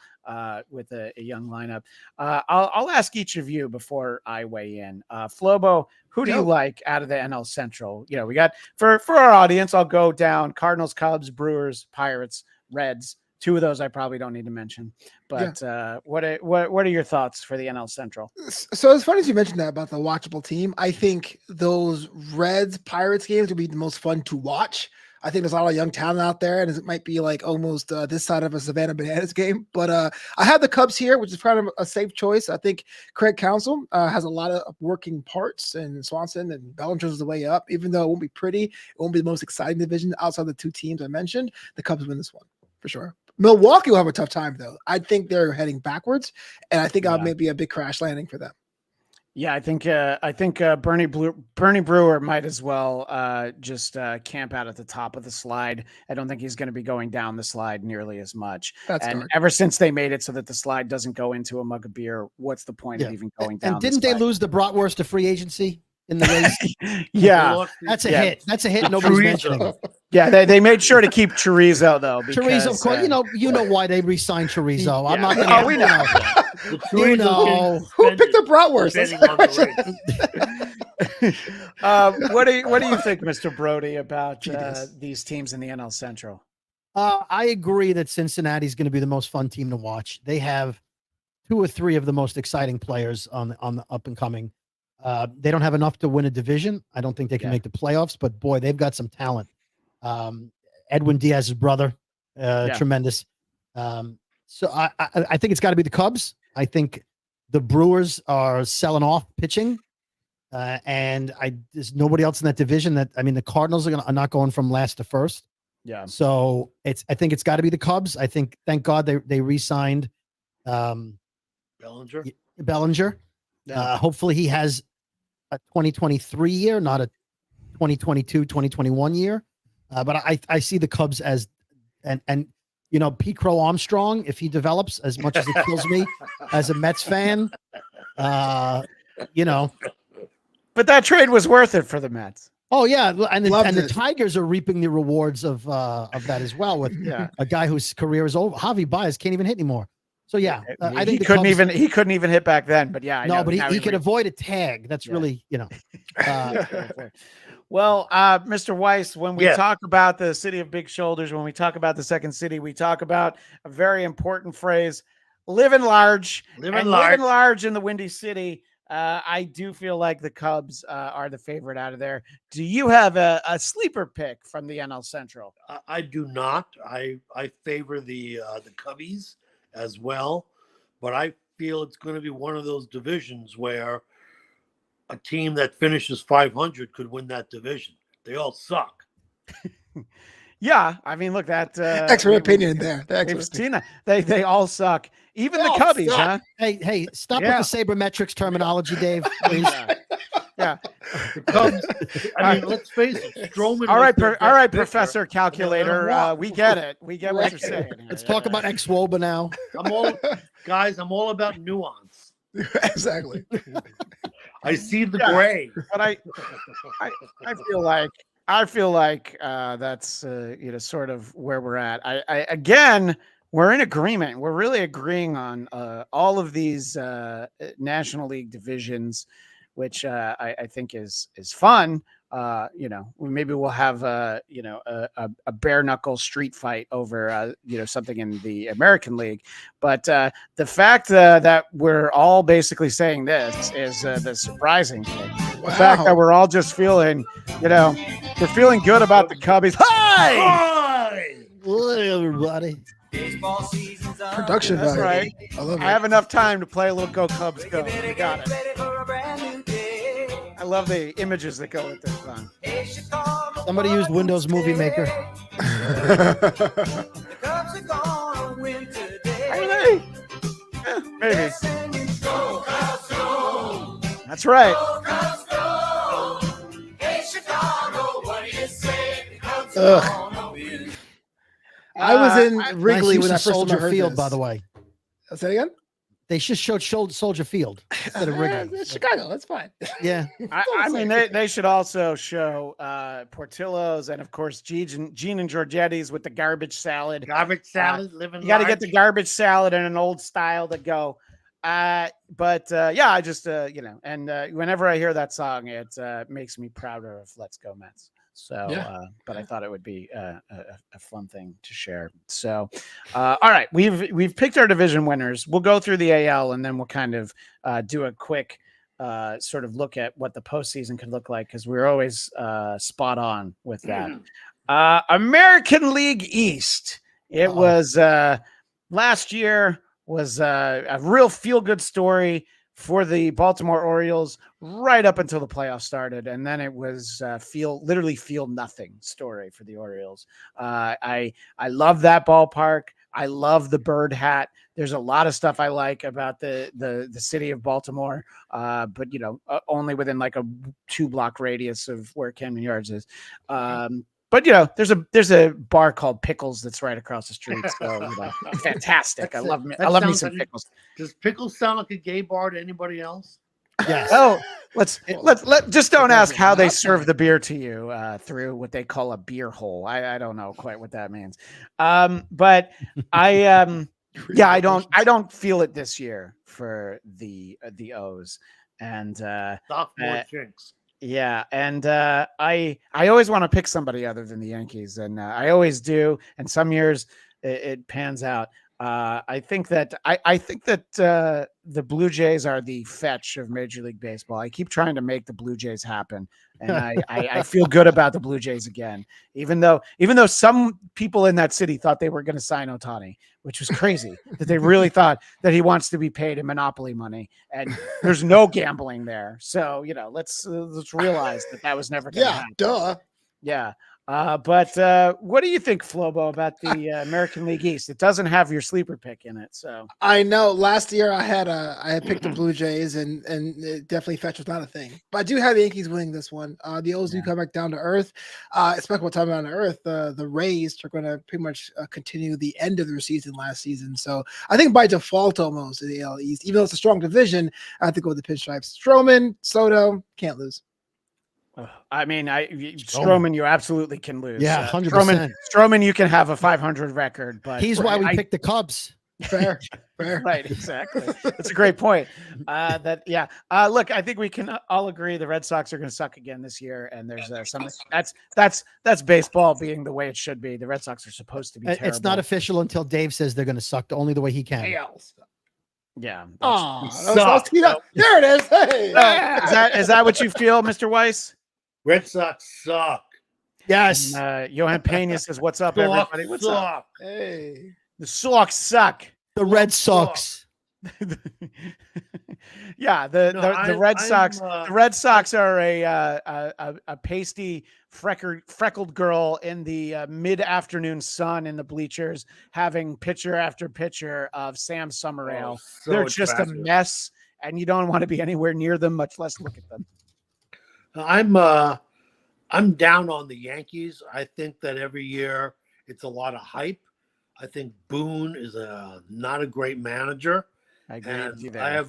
with a young lineup, I'll ask each of you before I weigh in. Flobo, who do you like out of the NL Central? We got for our audience, I'll go down Cardinals, Cubs, Brewers, Pirates, Reds. 2 of those I probably don't need to mention, but what are your thoughts for the NL Central? So as funny as you mentioned that about the watchable team, I think those Reds Pirates games would be the most fun to watch. I think there's a lot of young talent out there, and it might be like almost this side of a Savannah Bananas game. But I have the Cubs here, which is kind of a safe choice. I think Craig Counsell has a lot of working parts, and Swanson and Bellinger's the way up. Even though it won't be pretty, it won't be the most exciting division outside the two teams I mentioned. The Cubs win this one for sure. Milwaukee will have a tough time, though. I think they're heading backwards, and I think I'll maybe a big crash landing for them. Yeah, I think Bernie Brewer might as well just camp out at the top of the slide. I don't think he's going to be going down the slide nearly as much. Ever since they made it so that the slide doesn't go into a mug of beer, what's the point of even going down? And didn't they lose the Bratwurst to free agency in the race? Yeah, that's a hit. That's a hit. Nobody's mentioning. Yeah, they made sure to keep Chorizo though. Because, Chorizo, of course, you know why they re-signed Chorizo. Yeah. I'm not going to. We know. Who picked up Bratwurst? What do you think, Mr. Brody, about these teams in the NL Central? I agree that Cincinnati's going to be the most fun team to watch. They have 2 or 3 of the most exciting players on the up and coming. They don't have enough to win a division. I don't think they can make the playoffs, but boy, they've got some talent. Edwin Diaz's brother, tremendous. So I think it's got to be the Cubs. I think the Brewers are selling off pitching, and there's nobody else in that division. The Cardinals are not going from last to first. Yeah. So I think it's got to be the Cubs. I think, thank God they re-signed Bellinger. Yeah. Hopefully he has a 2023 year, not a 2022, 2021 year. But I see the Cubs as, and Pete Crow Armstrong, if he develops as much as it kills me as a Mets fan, But that trade was worth it for the Mets. Oh yeah, and the Tigers are reaping the rewards of that as well with a guy whose career is over. Javi Baez can't even hit anymore. So yeah, I think he couldn't even hit back then. But yeah, but he could avoid a tag. That's really Well, Mr. Weiss, when we talk about the city of big shoulders, when we talk about the second city, we talk about a very important phrase: living large. Living large in the Windy City. I do feel like the Cubs are the favorite out of there. Do you have a sleeper pick from the NL Central? I do not. I favor the Cubbies as well, but I feel it's going to be one of those divisions where a team that finishes 500 could win that division. They all suck. Yeah, I mean, look, that expert opinion there. They all suck. Even the Cubbies, huh? Hey, stop with the sabermetrics terminology, Dave. Please. Yeah. The Cubs. I mean, let's face it. Stroman. All right, Professor Calculator. We get it. We get what you're saying. Let's talk about ex-Woba now. I'm all about nuance. Exactly. I see the gray. But I feel like that's sort of where we're at. Again, we're in agreement. We're really agreeing on all of these National League divisions, which I think is fun. Maybe we'll have a bare knuckle street fight over something in the American League. But the fact that we're all basically saying this is the surprising thing. The fact that we're all just feeling, we're feeling good about the Cubbies. Hi! Hello, everybody. Production That's value. right. I have enough time to play a little Go Cubs Go. We got it. I love the images that go with this song. Somebody used Windows Movie Maker. Are they? Yeah, maybe. That's right. I was in Wrigley when I first first Soldier heard Field, this. by the way. Say it again? They just showed Soldier Field instead of Wrigley. It's Chicago. That's fine. Yeah. I mean, they should also show Portillo's and, of course, Gene and Giorgetti's with the garbage salad. Garbage salad, living You got to get the garbage salad in an old style to go. I just, and whenever I hear that song, it makes me prouder of Let's Go Mets. So, but I thought it would be a fun thing to share. So, all right, we've picked our division winners. We'll go through the AL and then we'll kind of do a quick sort of look at what the postseason could look like because we're always spot on with that. American League East. It was last year was a real feel-good story for the Baltimore Orioles right up until the playoffs started, and then it was literally feel nothing story for the Orioles. I love that ballpark. I love the bird hat. There's a lot of stuff I like about the city of Baltimore, but only within like a 2-block radius of where Camden Yards is. But there's a bar called Pickles that's right across the street. So fantastic. I love me some Pickles. Does Pickles sound like a gay bar to anybody else? Yes. Oh, let's just don't ask how they serve the beer to you through what they call a beer hole. I don't know quite what that means. But I don't feel it this year for the O's and sophomore jinx. Yeah, and I always want to pick somebody other than the Yankees, and I always do. And some years it pans out. I think that the Blue Jays are the fetch of Major League Baseball. I keep trying to make the Blue Jays happen, and I feel good about the Blue Jays again. Even though some people in that city thought they were going to sign Ohtani, which was crazy. That they really thought that he wants to be paid in monopoly money, and there's no gambling there. So let's realize that was never going to happen. Duh. Yeah. But what do you think, Flobo, about the American League East? It doesn't have your sleeper pick in it, so I know. Last year I had picked the Blue Jays, and it definitely fetch was not a thing. But I do have the Yankees winning this one. The O's do come back down to earth. Especially what time down to earth, the Rays are going to pretty much continue the end of their season last season. So I think by default, almost in the AL East, even though it's a strong division, I have to go with the pinstripes. Stroman, Soto, can't lose. I mean, Stroman, you absolutely can lose. Yeah, 100%. Stroman, you can have a 500 record, but he's why we picked the Cubs. Fair. Right, exactly. That's a great point. Look, I think we can all agree the Red Sox are going to suck again this year, and there's something that's baseball being the way it should be. The Red Sox are supposed to be terrible. It's not official until Dave says they're going to suck only the way he can. Yeah. There it is. Hey. Is that what you feel, Mr. Weiss? Red Sox suck. Yes. Johan Pena says, "What's up, everybody? What's up? Hey, the Sox suck. The Red Sox." Yeah, the Red Sox. The Red Sox are a pasty, freckled girl in the mid-afternoon sun in the bleachers, having pitcher after pitcher of Sam Summerale. They're just a mess, and you don't want to be anywhere near them, much less look at them. I'm down on the Yankees. I think that every year it's a lot of hype. I think Boone is not a great manager. I agree with you there.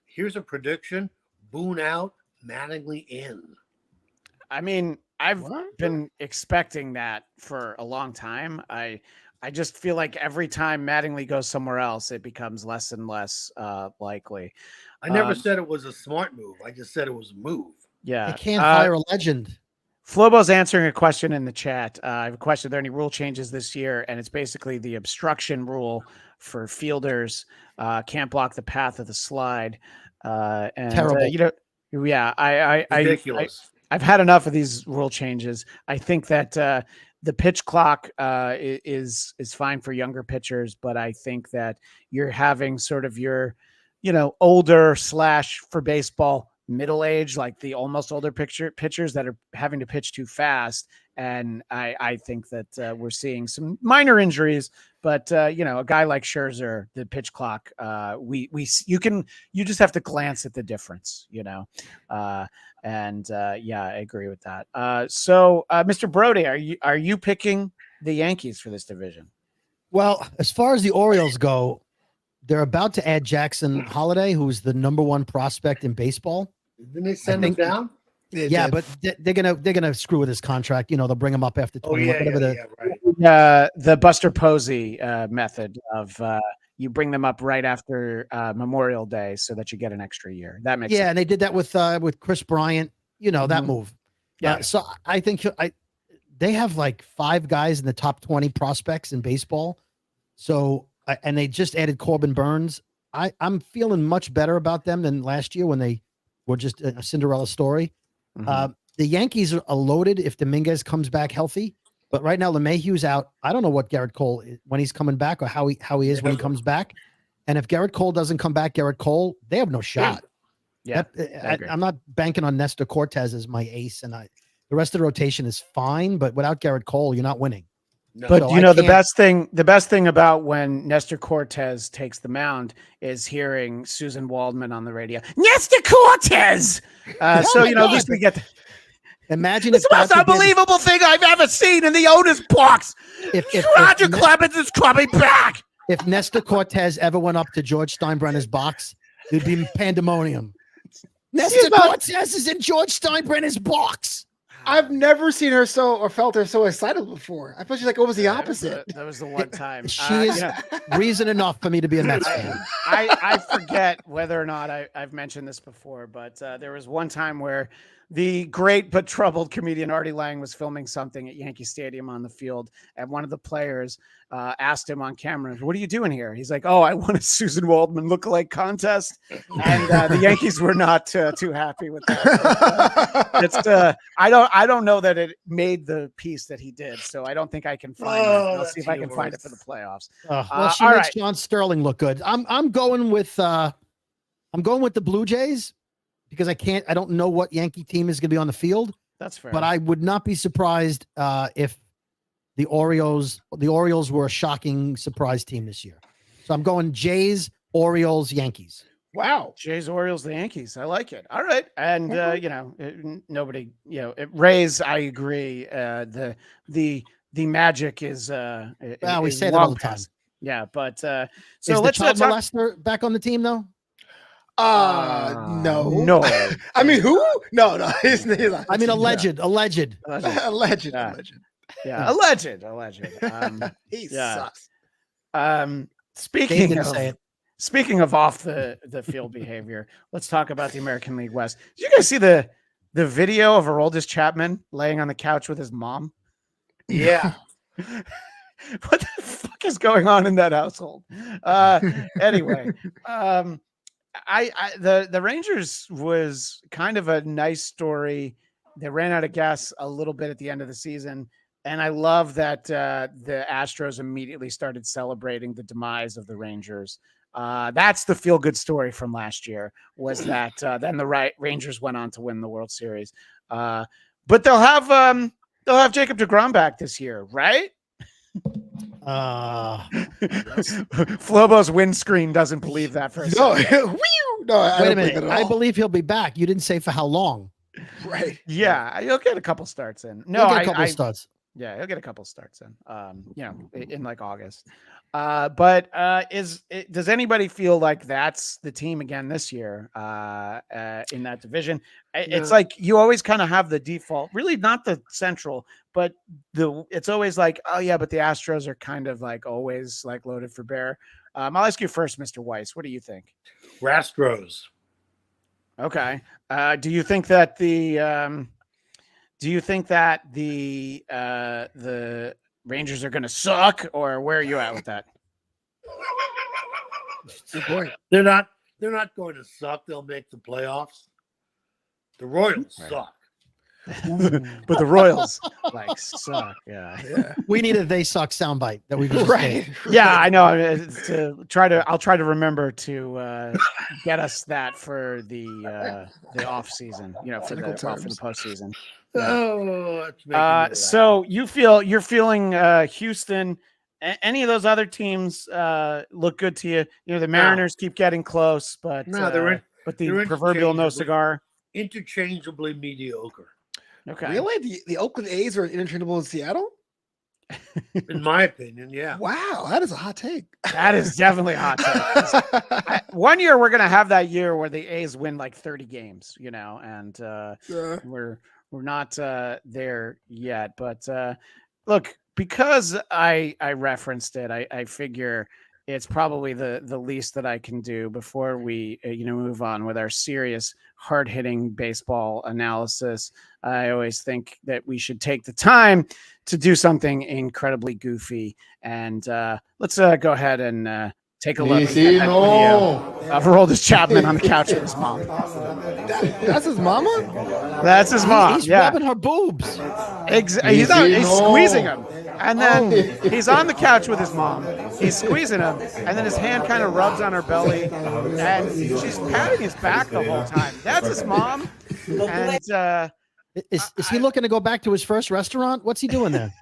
Here's a prediction: Boone out, Mattingly in. I mean, I've been expecting that for a long time. I just feel like every time Mattingly goes somewhere else, it becomes less and less likely. I never said it was a smart move. I just said it was a move. Yeah. They can't hire a legend. Flobo's answering a question in the chat. I have a question. Are there any rule changes this year? And it's basically the obstruction rule for fielders. Can't block the path of the slide. Terrible. Ridiculous. I've had enough of these rule changes. I think that the pitch clock is fine for younger pitchers, but I think that you're having sort of your, older / for baseball middle age, like the almost older pitchers that are having to pitch too fast. And I think that we're seeing some minor injuries, but a guy like Scherzer, the pitch clock, you just have to glance at the difference, I agree with that. So Mr. Brody, are you picking the Yankees for this division? Well, as far as the Orioles go, they're about to add Jackson Holiday, who's the #1 prospect in baseball. Didn't they send him down? Yeah, but they're gonna screw with his contract. They'll bring him up after 20. The Buster Posey method of you bring them up right after Memorial Day so that you get an extra year. That makes sense. And they did that with Chris Bryant. That move. Yeah. So I think they have like 5 guys in the top 20 prospects in baseball. So and they just added Corbin Burns. I'm feeling much better about them than last year when they were just a Cinderella story. Mm-hmm. The Yankees are loaded if Dominguez comes back healthy. But right now, LeMahieu's out. I don't know what Garrett Cole is, when he's coming back, or how he is when he comes back. And if Garrett Cole doesn't come back, Garrett Cole, they have no shot. Yeah, I'm not banking on Nestor Cortez as my ace, and the rest of the rotation is fine. But without Garrett Cole, you're not winning. No. But So you know, the can't- best thing about when Nestor Cortez takes the mound is hearing Susan Waldman on the radio. Nestor Cortez. So you know, at least we get. Imagine It's the most unbelievable thing I've ever seen in the owner's box. Roger Clemens is coming back. If Nestor Cortez ever went up to George Steinbrenner's box, there'd be pandemonium. Nestor Cortez is in George Steinbrenner's box. I've never seen her or felt her so excited before. I felt she's like, what was the opposite? That was the one time. She is reason enough for me to be a Mets fan. I forget whether or not I've mentioned this before, but there was one time where the great but troubled comedian Artie Lang was filming something at Yankee Stadium on the field, and one of the players asked him on camera, "What are you doing here?" He's like, "Oh, I won a Susan Waldman lookalike contest," and the Yankees were not too happy with that. I don't know that it made the piece that he did, so I don't think I can find it. I'll see if I can find it for the playoffs. Well, she makes John Sterling look good. I'm going with the Blue Jays. Because I don't know what Yankee team is going to be on the field. That's fair. But I would not be surprised if the Orioles were a shocking surprise team this year. So I'm going Jays, Orioles, Yankees. Wow. Jays, Orioles, the Yankees. I like it. All right. And, nobody, Rays, I agree. The magic is, we say that all the time. Yeah. But, so is let's the child molester back on the team though? No. I mean, who? No. He's not. I mean, alleged. Alleged. Yeah. Alleged. He sucks. Speaking of off the field behavior, let's talk about the American League West. Did you guys see the video of Aroldis Chapman laying on the couch with his mom? Yeah. What the fuck is going on in that household? Anyway, the Rangers was kind of a nice story. They ran out of gas a little bit at the end of the season. And I love that the Astros immediately started celebrating the demise of the Rangers. That's the feel-good story from last year, was that then the Rangers went on to win the World Series. But they'll have Jacob deGrom back this year, right? Flobo's windscreen doesn't believe that for a second. No, wait a minute. I believe he'll be back. You didn't say for how long. Right. Yeah, he'll get a couple starts in. No, he'll get a couple starts. Yeah, he'll get a couple starts in. In like August. But does anybody feel like that's the team again this year in that division? It's like you always kind of have the default, really not the Central, but it's always like, oh yeah, but the Astros are kind of like always like loaded for bear. I'll ask you first, Mr. Weiss. What do you think? Astros. Okay. Do you think that the Rangers are going to suck, or where are you at with that? Good point. They're not going to suck. They'll make the playoffs. The Royals suck. But the Royals suck. Yeah. We need a "they suck" soundbite that we can Right. Yeah, I know. I'll try to remember to get us that for the off season. For the postseason. Oh, so you're feeling Houston. Any of those other teams look good to you? The Mariners keep getting close, but the proverbial no cigar. Interchangeably mediocre. Okay. Really? The Oakland A's are interchangeable in Seattle? In my opinion, yeah. Wow, that is a hot take. That is definitely a hot take. One year we're gonna have that year where the A's win like 30 games, and we're not there yet. But look, because I referenced it, I figure it's probably the least that I can do before we move on with our serious, hard-hitting baseball analysis. I always think that we should take the time to do something incredibly goofy, and let's go ahead and take a look at that video of Aroldis Chapman on the couch with his mom. That's his mama? That's his mom. He's yeah. rubbing her boobs. He's squeezing him. And then he's on the couch with his mom. He's squeezing him. And then his hand kind of rubs on her belly. And she's patting his back the whole time. That's his mom. And is he looking to go back to his first restaurant? What's he doing there?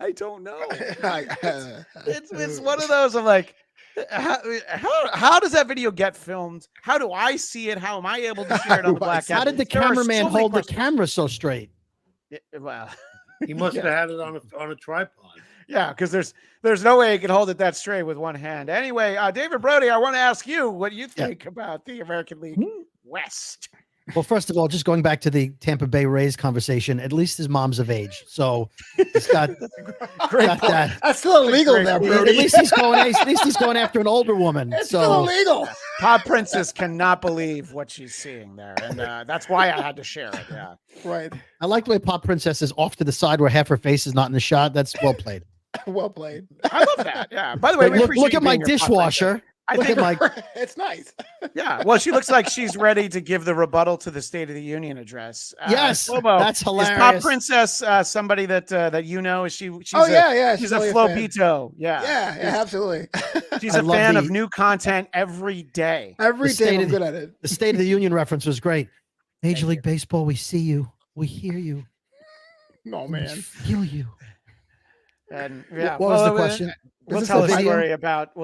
I don't know. It's one of those of like, how does that video get filmed? How do I see it? How am I able to share it on the Bladtcast? How did the cameraman hold the camera so straight? Well, He must have had it on a tripod. yeah, because there's no way he could hold it that straight with one hand. Anyway, David Brody, I want to ask you what you think about the American League West. Well, first of all, just going back to the Tampa Bay Rays conversation, at least his mom's of age, so he's got that. That's still illegal there, At Brody. least he's going after an older woman. It's so still illegal. Pop Princess cannot believe what she's seeing there, and that's why I had to share it. Yeah, Right. I like the way Pop Princess is off to the side where half her face is not in the shot. That's well played. Well played. I love that. Yeah. By the way, we appreciate Look at you my being here, Pop dishwasher. Princess. I Look think at my It's nice. yeah. Well, she looks like she's ready to give the rebuttal to the State of the Union address. yes, Flobo, that's is Pop hilarious. Princess somebody that you know? Is she's yeah. she's a really fan. Flobito. Yeah. Yeah, absolutely. She's I a love fan the- of new content every day. Every The day state I'm of- good at it. The State of the Union reference was great. Major Thank League Baseball, we see you, we hear you, Oh we man. feel you. And yeah, What was the question? We'll Is this tell a a video? story about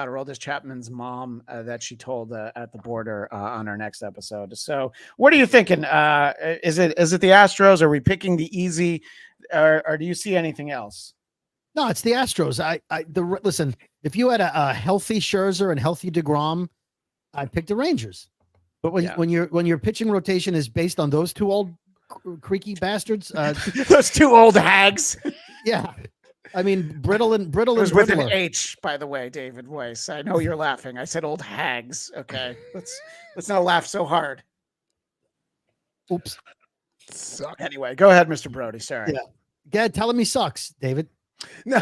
Aroldis Chapman's mom that she told at the border on our next episode. So, what are you thinking? Is it the Astros? Are we picking the easy, or do you see anything else? No, it's the Astros. Listen, if you had a healthy Scherzer and healthy DeGrom, I'd pick the Rangers. But when your pitching rotation is based on those two old creaky bastards, Those two old hags. yeah, I mean brittle and It was with an brittler. H, by the way, David Weiss. I know you're laughing. I said old hags. Okay, let's not laugh so hard. Oops. Suck. Anyway, go ahead, Mr. Brody. Sorry. Yeah. Gad, tell him he sucks, David. No.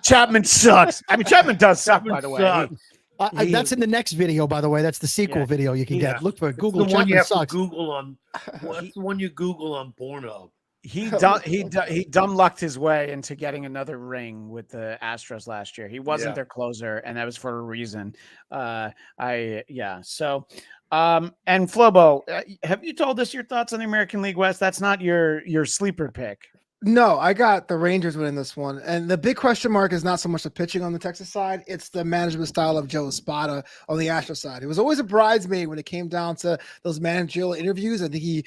Chapman sucks. I mean, Chapman does suck, by the way. Sucks. That's in the next video, by the way. That's the sequel Yeah. video you can Yeah. get. Look for The Google one you Chapman have sucks. to Google on. That's the one you Google on Pornhub. He dumb lucked his way into getting another ring with the Astros last year. He wasn't Yeah. their closer, and that was for a reason. So and Flobo, have you told us your thoughts on the American League West? That's not your sleeper pick. No, I got the Rangers winning this one. And the big question mark is not so much the pitching on the Texas side, it's the management style of Joe Espada on the Astros side. It was always a bridesmaid when it came down to those managerial interviews. I think he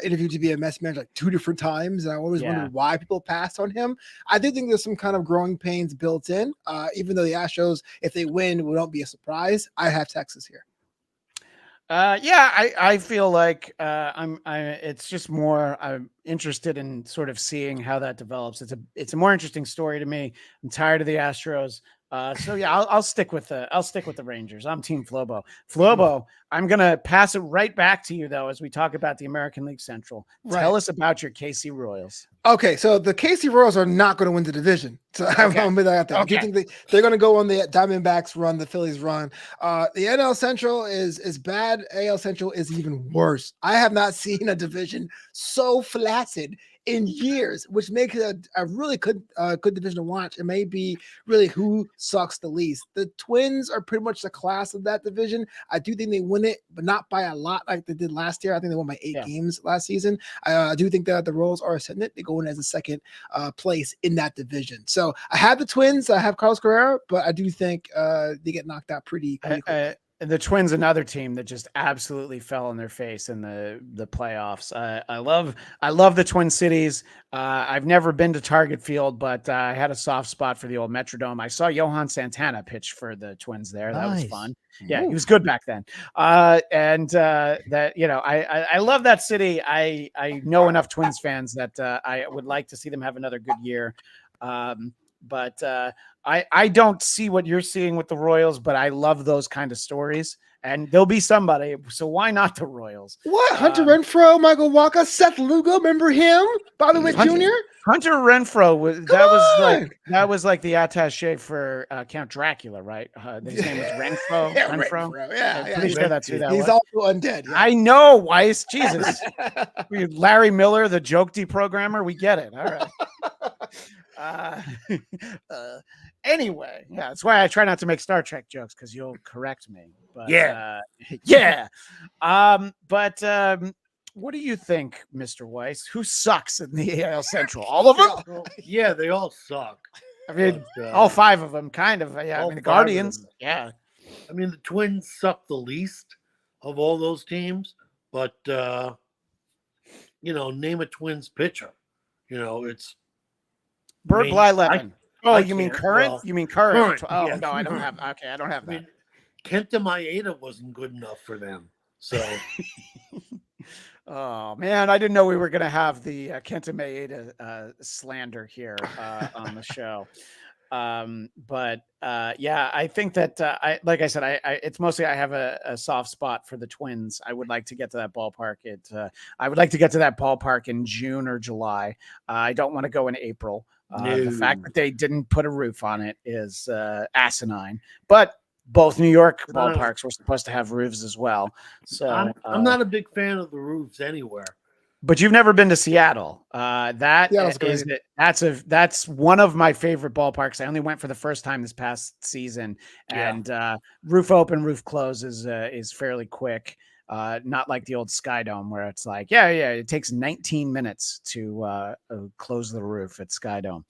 interviewed to be a Mets manager like 2 different times. And I always wondered why people passed on him. I do think there's some kind of growing pains built in, even though the Astros, if they win, will not be a surprise. I have Texas here. I feel like it's just more I'm interested in sort of seeing how that develops. It's a more interesting story to me. I'm tired of the Astros. I'll stick with the Rangers. I'm Team Flobo. Flobo, I'm gonna pass it right back to you though as we talk about the American League Central. Tell us about your KC Royals. Okay, so the KC Royals are not going to win the division. So I'm going to put that out there. I do think they're going to go on the Diamondbacks run, the Phillies run. The NL Central is bad. AL Central is even worse. I have not seen a division so flaccid in years, which makes it a really good division to watch. It may be really who sucks the least. The Twins are pretty much the class of that division. I do think they win it, but not by a lot like they did last year. I think they won by 8 games last season. I do think that the Royals are ascendant. They go in as a second place in that division. So I have the Twins. I have Carlos Carrera, but I do think they get knocked out pretty quickly. The Twins, another team that just absolutely fell on their face in the playoffs. I love the Twin Cities. I've never been to Target Field, but I had a soft spot for the old Metrodome. I saw Johan Santana pitch for the Twins there. That was fun. Yeah, he was good back then. I love that city. I know enough Twins fans that I would like to see them have another good year. I don't see what you're seeing with the Royals, but I love those kind of stories, and there'll be somebody. So why not the Royals? What? Hunter Renfroe, Michael Walker, Seth Lugo. Remember him? Bobby Witt Jr. Hunter Renfroe was Come that was like the attaché for Count Dracula, right? His name was Renfroe. Yeah, Renfroe. Yeah, I'm pretty sure that's who that He's was. also undead. Yeah. I know, Weiss. Jesus. Larry Miller, the joke deprogrammer. We get it. All right. Anyway, yeah, that's why I try not to make Star Trek jokes, because you'll correct me. But yeah. What do you think, Mr. Weiss? Who sucks in the AL Central? All of them? Well, yeah, they all suck. I mean, But, all 5 of them, kind of. Yeah, I all mean, the 5 of Guardians. them. Yeah. I mean, the Twins suck the least of all those teams, but name a Twins pitcher. It's Bird mean, Blyleven. Oh, I you mean can't- current? well, You mean current? current, Oh, yes. no, I don't have. Okay, I don't have I that. mean, Kenta Maeda wasn't good enough for them. So Oh man, I didn't know we were going to have the Kenta Maeda slander here on the show. Yeah, I think that like I said, it's mostly I have a soft spot for the Twins. I would like to get to that ballpark. I would like to get to that ballpark in June or July. I don't want to go in April. The fact that they didn't put a roof on it is asinine. But both New York ballparks were supposed to have roofs as well. So I'm not a big fan of the roofs anywhere. But you've never been to Seattle. That's one of my favorite ballparks. I only went for the first time this past season, and roof open, roof close is fairly quick. Not like the old Sky Dome where it's like, it takes 19 minutes to close the roof at Sky Dome.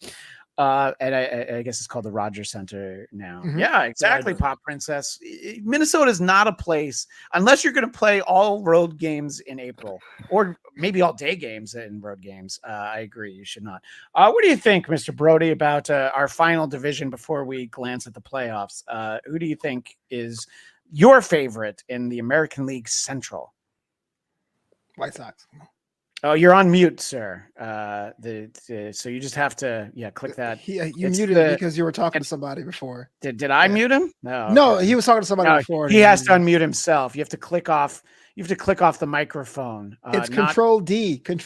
And I guess it's called the Rogers Center now. Mhm. Yeah, exactly. Pop Princess. Minnesota is not a place, unless you're going to play all road games in April, or maybe all day games in road games. I agree. You should not. What do you think, Mr. Brody, about our final division before we glance at the playoffs? Who do you think is your favorite in the American League Central? White Sox. Oh, you're on mute, sir. So you just have to click that. You It's muted it because you were talking to somebody before. Did I mute him? No. No, okay. he was talking to somebody No, before. he has to unmute himself. You have to click off. You have to click off the microphone. It's not- Control D on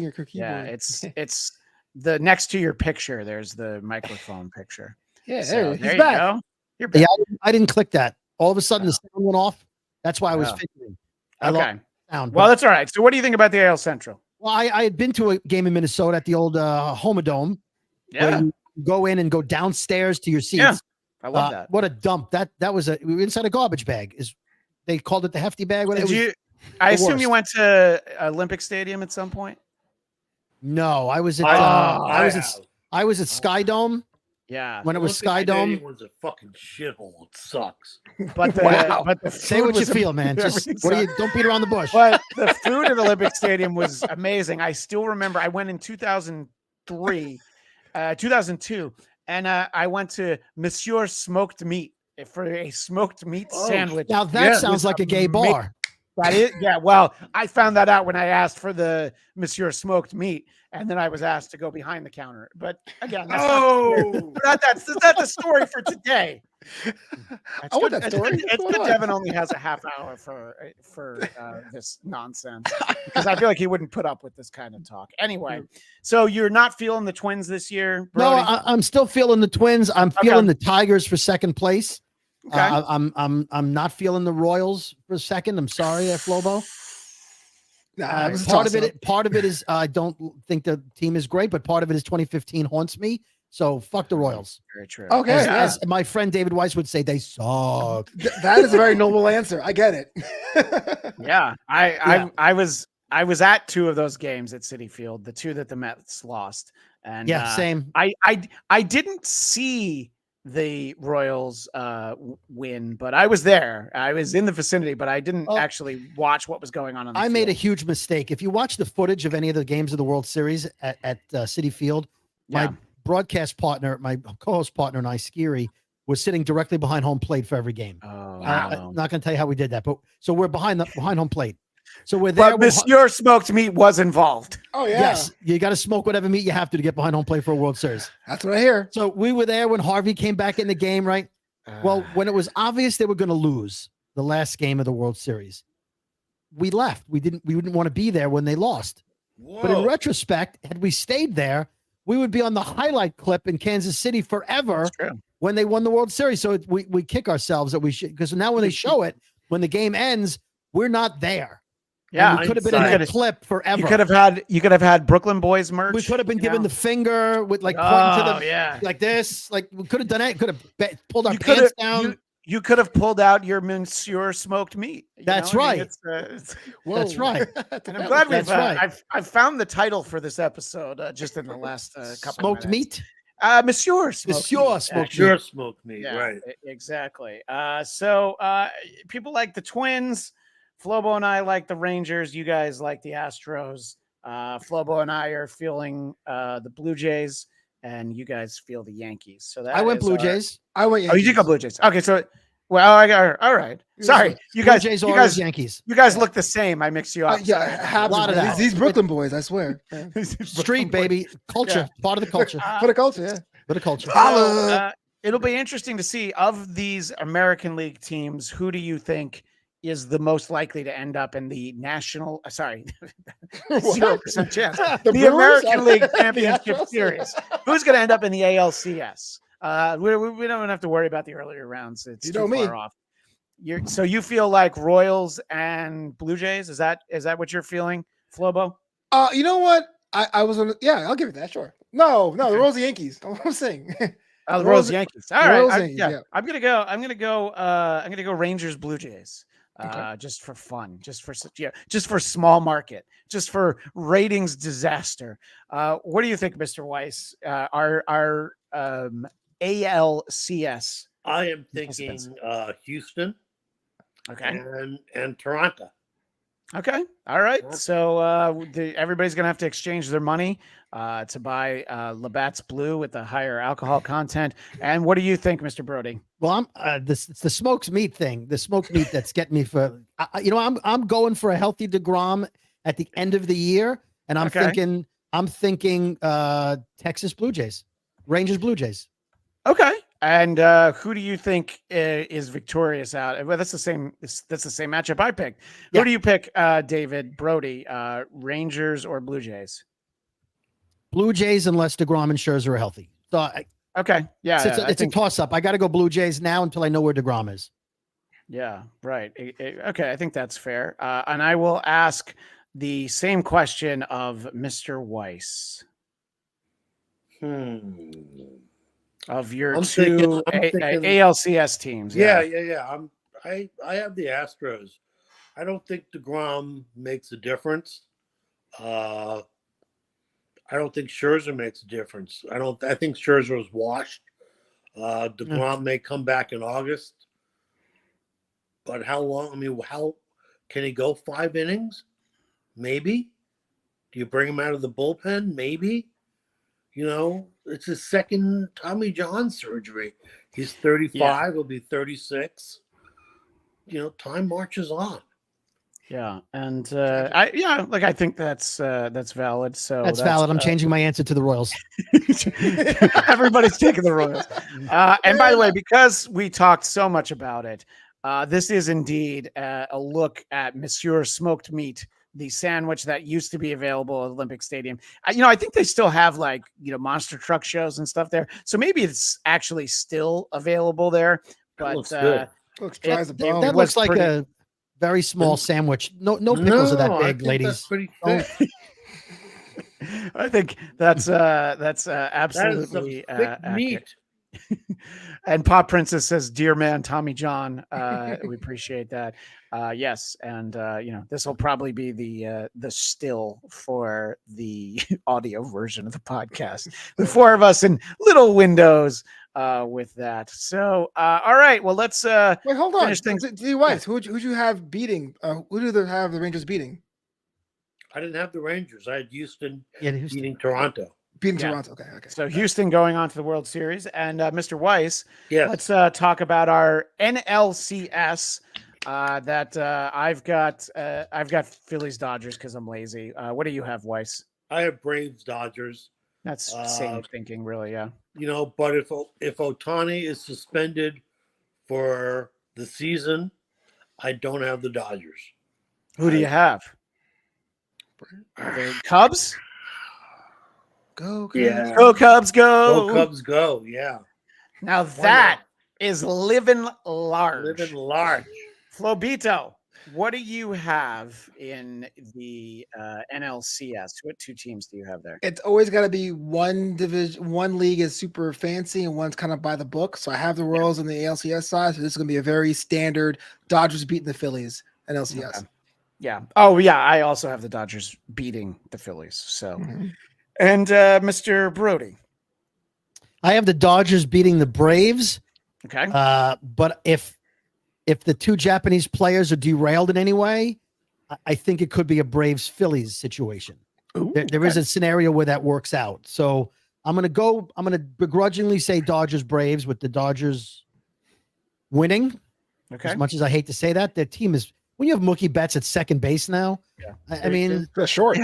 your keyboard. Yeah, it's the next to your picture. There's the microphone picture. Yeah, So he's there you back. go. You're back. Yeah, I didn't click that. All of a sudden, the sound went off. That's why I was Oh. figuring. I lost Okay. sound. Well, But- that's all right. So what do you think about the AL Central? well, I had been to a game in Minnesota at the old Homodome. Where Yeah. you go in and go downstairs to your seats. Yeah. I love that. What a dump! That was we were inside a garbage bag. They called it the hefty bag? Did you? I assume you went to Olympic Stadium at some point. No, I was at I I was at Sky Dome Yeah. when it was Olympic Sky Dome. Stadium was a fucking shithole. It sucks. But the, Wow. but the Say food what you was feel, man. Just everything what do you? sucked. Don't beat around the bush. But the food at Olympic Stadium was amazing. I still remember. I went in 2003, 2002, and I went to Monsieur Smoked Meat for a smoked meat Oh, sandwich. Now that Yeah, sounds like a gay amazing. bar. That is, yeah. Well, I found that out when I asked for the Monsieur Smoked Meat, and then I was asked to go behind the counter. But again, that's that's not the story for today. I want that story. It's What's good going on? Devin only has a half hour for this nonsense, because I feel like he wouldn't put up with this kind of talk. Anyway, so you're not feeling the Twins this year, No, Brody? I'm still feeling the Twins. I'm feeling the Tigers for second place. Okay. I'm not feeling the Royals for second. I'm sorry, Flobo. Nah, it was a Part of toss-up. part of it is I don't think the team is great, but part of it is 2015 haunts me. So fuck the Royals. Very true. Okay, As, yeah. as my friend David Weiss would say, they suck. That is a very noble answer. I get it. Yeah, I was at 2 of those games at Citi Field, the 2 that the Mets lost, and Yeah, same. I didn't see the Royals win, but I was there. I was in the vicinity, but I didn't Oh. actually watch what was going on. I made a huge mistake. If you watch the footage of any of the games of the World Series at Citi Field, Yeah. my broadcast partner, my co-host partner, and I, Skiri, was sitting directly behind home plate for every game. Oh, I'm not going to tell you how we did that, but so we're behind home plate. So we're there. But Monsieur Smoked Meat was involved. Oh yeah. Yes, you got to smoke whatever meat you have to get behind home plate for a World Series. That's what I hear. So we were there when Harvey came back in the game, right? Well, when it was obvious they were going to lose the last game of the World Series, we left. We didn't want to be there when they lost. But in retrospect, had we stayed there, we would be on the highlight clip in Kansas City forever when they won the World Series. So we kick ourselves that we should, because now when they show it, when the game ends, we're not there. Yeah, and we could have been in that clip forever. You could have had Brooklyn Boys merch. We could have been given the finger with like pointing to the like this. Like we could have done it. Could have pulled our pants down. You could have pulled out your Monsieur Smoked Meat. That's right. That's right. And I'm glad I've found the title for this episode just in the last couple Smoked of meat. Monsieur Smoked Meat. Yeah, Right. Exactly. So people like the Twins. Flobo and I like the Rangers. You guys like the Astros. Flobo and I are feeling the Blue Jays, and you guys feel the Yankees. So that I went Blue Jays. I went Oh, Yankees. you did go Blue Jays. Okay, so all right. Sorry, you guys. Jays, you guys, Yankees. You guys look the same. I mixed you up. Yeah, a lot of that. These Brooklyn boys, I swear. Street baby culture, part of the culture. For the culture, yeah. For the culture. It'll be interesting to see, of these American League teams, who do you think is the most likely to end up in the national? 0% chance. The American League Championship Series. Who's going to end up in the ALCS? We don't have to worry about the earlier rounds. It's too far off. So you feel like Royals and Blue Jays? Is that what you're feeling, Flobo? You know what? I was on. Yeah, I'll give it that. Sure. No, the Royals, Yankees. I'm saying. The Royals, Yankees. All right. Yankees, I'm gonna go Rangers, Blue Jays. Just for fun, just for small market, just for ratings disaster. What do you think, Mr. Weiss? Our ALCS. I am thinking Houston. Okay. And Toronto. Okay. All right. So everybody's going to have to exchange their money to buy Labatt's Blue with the higher alcohol content. And what do you think, Mr. Brody? Well, it's the smoked meat thing. The smoked meat that's getting me for. I'm going for a healthy DeGrom at the end of the year, and I'm thinking Texas Blue Jays, Rangers Blue Jays. Okay. And who do you think is victorious out? Well, that's the same matchup I picked. Who do you pick, David Brody? Rangers or Blue Jays? Blue Jays, unless DeGrom and Scherzer are healthy. So okay, it's a toss up. I got to go Blue Jays now until I know where DeGrom is. Yeah, right. Okay, I think that's fair. And I will ask the same question of Mr. Weiss. Of your two ALCS teams. Yeah. I have the Astros. I don't think DeGrom makes a difference. I don't think Scherzer makes a difference. I think Scherzer was washed. DeGrom may come back in August. But how long? How can he go 5 innings? Maybe. Do you bring him out of the bullpen? Maybe. It's his second Tommy John surgery. He's 35. He'll be 36. Time marches on. Yeah, and I think that's valid. So that's valid. I'm changing my answer to the Royals. Everybody's taking the Royals. And by the way, because we talked so much about it, this is indeed a look at Monsieur Smoked Meat, the sandwich that used to be available at Olympic Stadium. I think they still have monster truck shows and stuff there. So maybe it's actually still available there. But looks good. That looks like a very small sandwich. No pickles are that big, ladies. That's pretty thick. I think that's absolutely thick meat. And Pop Princess says, "Dear man, Tommy John." We appreciate that. Yes, and this will probably be the still for the audio version of the podcast. The four of us in little windows with that. So, all right. Well, let's wait. Hold on. Finish things. Weiss, who'd you have beating? Who do they have the Rangers beating? I didn't have the Rangers. I had Houston beating Toronto. Beating Toronto. Okay. So Houston going on to the World Series, and Mr. Weiss, yes. let's talk about our NLCS. I've got Phillies Dodgers because I'm lazy. What do you have, Weiss? I have Braves Dodgers. That's same thinking, really. Yeah. But if Ohtani is suspended for the season, I don't have the Dodgers. Who do you have? The Cubs? Go, Yeah. Go Cubs, go! Go Cubs, go! Yeah. Now that is living large. Living large. Flobito, what do you have in the NLCS? What two teams do you have there? It's always got to be one division. One league is super fancy and one's kind of by the book. So I have the Royals on the ALCS side. So this is going to be a very standard Dodgers beating the Phillies NLCS. Okay. Yeah. Oh, yeah. I also have the Dodgers beating the Phillies. So, and Mr. Brody. I have the Dodgers beating the Braves. Okay. But if the two Japanese players are derailed in any way, I think it could be a Braves Phillies situation. There is a scenario where that works out. So I'm going to begrudgingly say Dodgers Braves with the Dodgers winning. Okay. As much as I hate to say that, their team is, when you have Mookie Betts at second base now, I mean, That's short.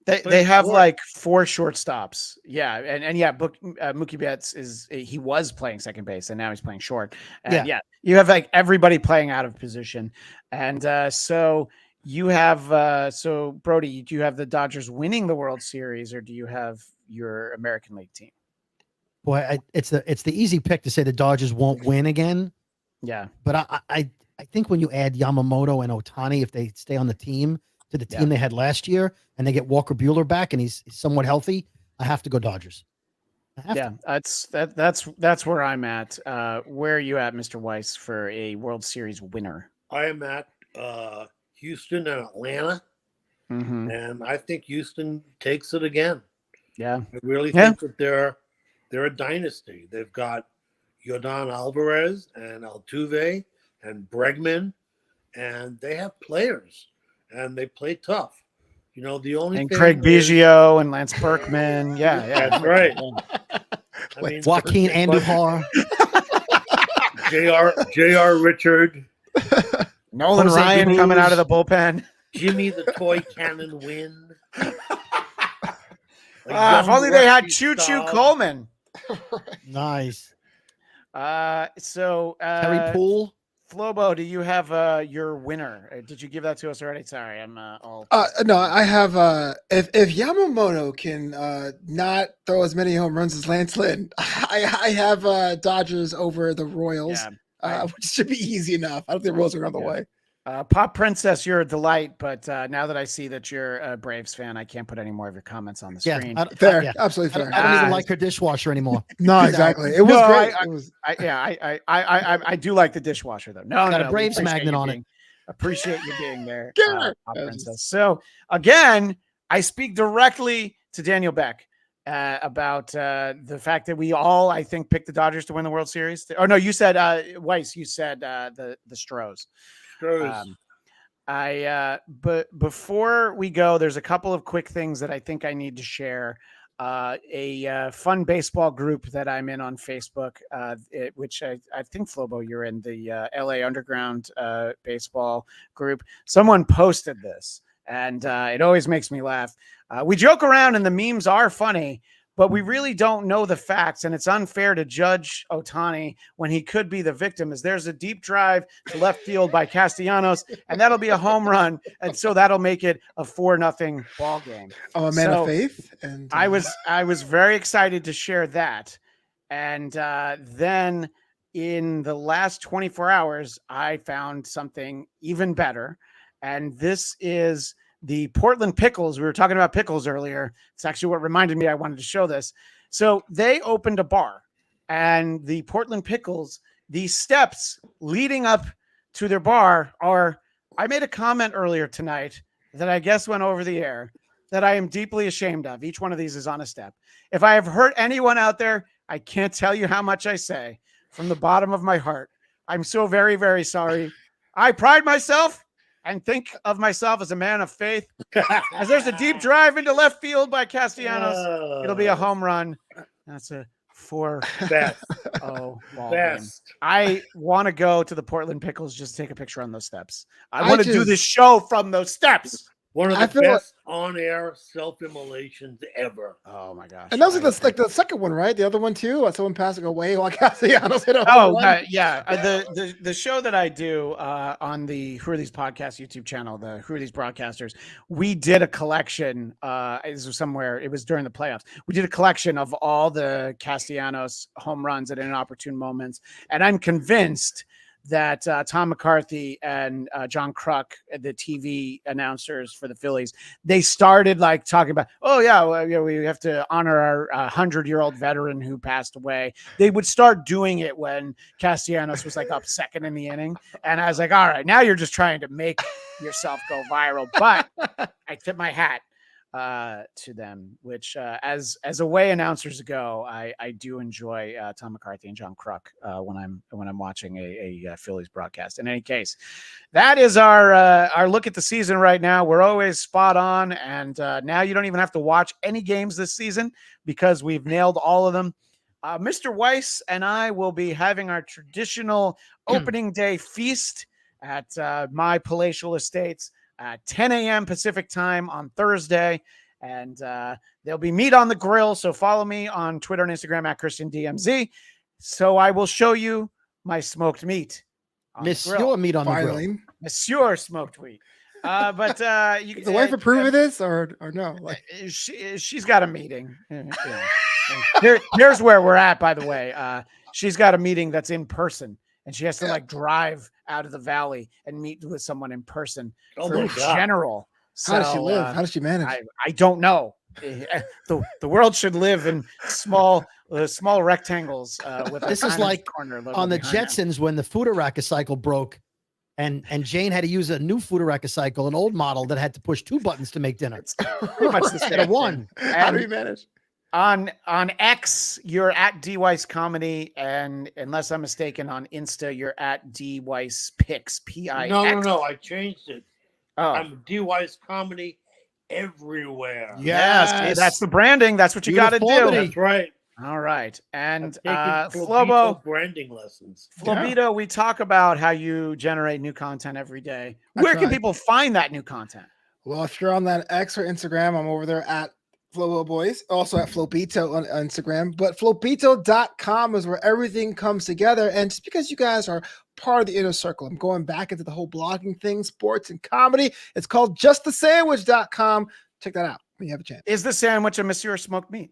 They have like 4 shortstops. Yeah. And yeah, Mookie Betts he was playing second base and now he's playing short. And yeah, you have like everybody playing out of position. And so you have, so Brody, do you have the Dodgers winning the World Series or do you have your American League team? boy, it's the easy pick to say the Dodgers won't win again. Yeah. But I think when you add Yamamoto and Ohtani, if they stay on the team to the team they had last year and they get Walker Buehler back and he's somewhat healthy, I have to go Dodgers. That's where I'm at. Where are you at, Mr. Weiss, for a World Series winner? I am at Houston and Atlanta, and I think Houston takes it again. Yeah, I really think that they're a dynasty. They've got Yordan Alvarez and Altuve and Bregman, and they have players, and they play tough. You know, the only and thing Craig Biggio and Lance Berkman. Yeah, that's right. I mean, Joaquin Andujar, J.R. Richard, Nolan Jose Ryan Cruz. coming out of the bullpen. Jimmy the Toy Cannon Wynn. If only they had Choo Choo Coleman. nice. So Terry Poole. Flobo, do you have your winner? Did you give that to us already? Sorry, I'm all. No, I have. If Yamamoto can not throw as many home runs as Lance Lynn, I have Dodgers over the Royals, which should be easy enough. I don't think the Royals are on the way. Pop Princess, you're a delight, but now that I see that you're a Braves fan, I can't put any more of your comments on the screen. Fair, absolutely fair. I don't even like her dishwasher anymore. No, exactly. It was great. I do like the dishwasher though. Got a Braves magnet on it. Appreciate you being there, Pop Princess. So again, I speak directly to Daniel Beck about the fact that we all, I think, picked the Dodgers to win the World Series. Oh no, you said Weiss. You said the Stros. But before we go, there's a couple of quick things that I think I need to share. A fun baseball group that I'm in on Facebook, which I think, Flobo, you're in the LA Underground baseball group. Someone posted this, and it always makes me laugh. We joke around, and the memes are funny, but we really don't know the facts, and it's unfair to judge Ohtani when he could be the victim, as there's a deep drive to left field by Castellanos, and that'll be a home run, and so that'll make it a 4-0 ball game. Oh, a man of faith. And I was very excited to share that, and then in the last 24 hours, I found something even better, and this is the Portland Pickles. We were talking about pickles earlier. It's actually what reminded me I wanted to show this. So they opened a bar, and the Portland Pickles, the steps leading up to their bar are, I made a comment earlier tonight that I guess went over the air that I am deeply ashamed of. Each one of these is on a step. If I have hurt anyone out there, I can't tell you how much I say from the bottom of my heart. I'm so very, very sorry. I pride myself and think of myself as a man of faith. As there's a deep drive into left field by Castellanos, it'll be a home run. That's a for Best. ball game. Best. I want to go to the Portland Pickles just to take a picture on those steps. I I want to do just- this show from those steps. One of I the feel like- best on-air self-immolations ever. Oh my gosh! And that was like the second one, right? The other one too. Like someone passing away while Castellanos hit a home Oh run. yeah, the show that I do on the Who Are These Podcasts YouTube channel, the Who Are These Broadcasters, we did a collection. This was somewhere. It was during the playoffs. We did a collection of all the Castellanos home runs at inopportune moments, and I'm convinced that Tom McCarthy and John Kruk, the TV announcers for the Phillies, they started like talking about, oh yeah, well, we have to honor our 100-year-old veteran who passed away. They would start doing it when Castellanos was like up second in the inning, and I was like, all right, now you're just trying to make yourself go viral. But I tip my hat to them, which as away announcers go, I do enjoy Tom McCarthy and John Kruk when I'm watching a Phillies broadcast. In any case, that is our look at the season right now. We're always spot on, and now you don't even have to watch any games this season because we've nailed all of them. Mr. Weiss and I will be having our traditional opening day feast at my palatial estates. 10 a.m. Pacific time on Thursday, and there'll be meat on the grill. So follow me on Twitter and Instagram at ChristianDMZ. So I will show you my smoked meat. Monsieur meat on the grill. Finally, Monsieur smoked meat. But you does the wife approve of this or no? Like, she's got a meeting. Here's where we're at, by the way. She's got a meeting that's in person. And she has to like drive out of the valley and meet with someone in person. Oh for my a God. general. how does she So, live? How does she manage? I don't know. The world should live in small rectangles. With This a is kind of like corner logo on the behind them. Jetsons when the Futuraka cycle broke, and Jane had to use a new Futuraka cycle, an old model that had to push 2 buttons to make dinner. It's pretty much the Instead of same one. thing. How do And you manage? on X, you're at D Weiss Comedy, and unless I'm mistaken, on Insta, you're at D Weiss Pix. P-I-X. No. I changed it. Oh. I'm D-Wise Comedy everywhere. Yes, that's the branding. That's what you got to do. Uniformity. That's right. All right. And I've taken Flobo, branding lessons. Flobito, we talk about how you generate new content every day. That's Where can right. people find that new content? Well, if you're on that X or Instagram, I'm over there at Flobo Boyce, also at Flobito on Instagram. But Flobito.com is where everything comes together. And just because you guys are part of the inner circle, I'm going back into the whole blogging thing, sports and comedy. It's called JustTheSandwich.com. Check that out when you have a chance. Is the sandwich a Monsieur Smoked Meat?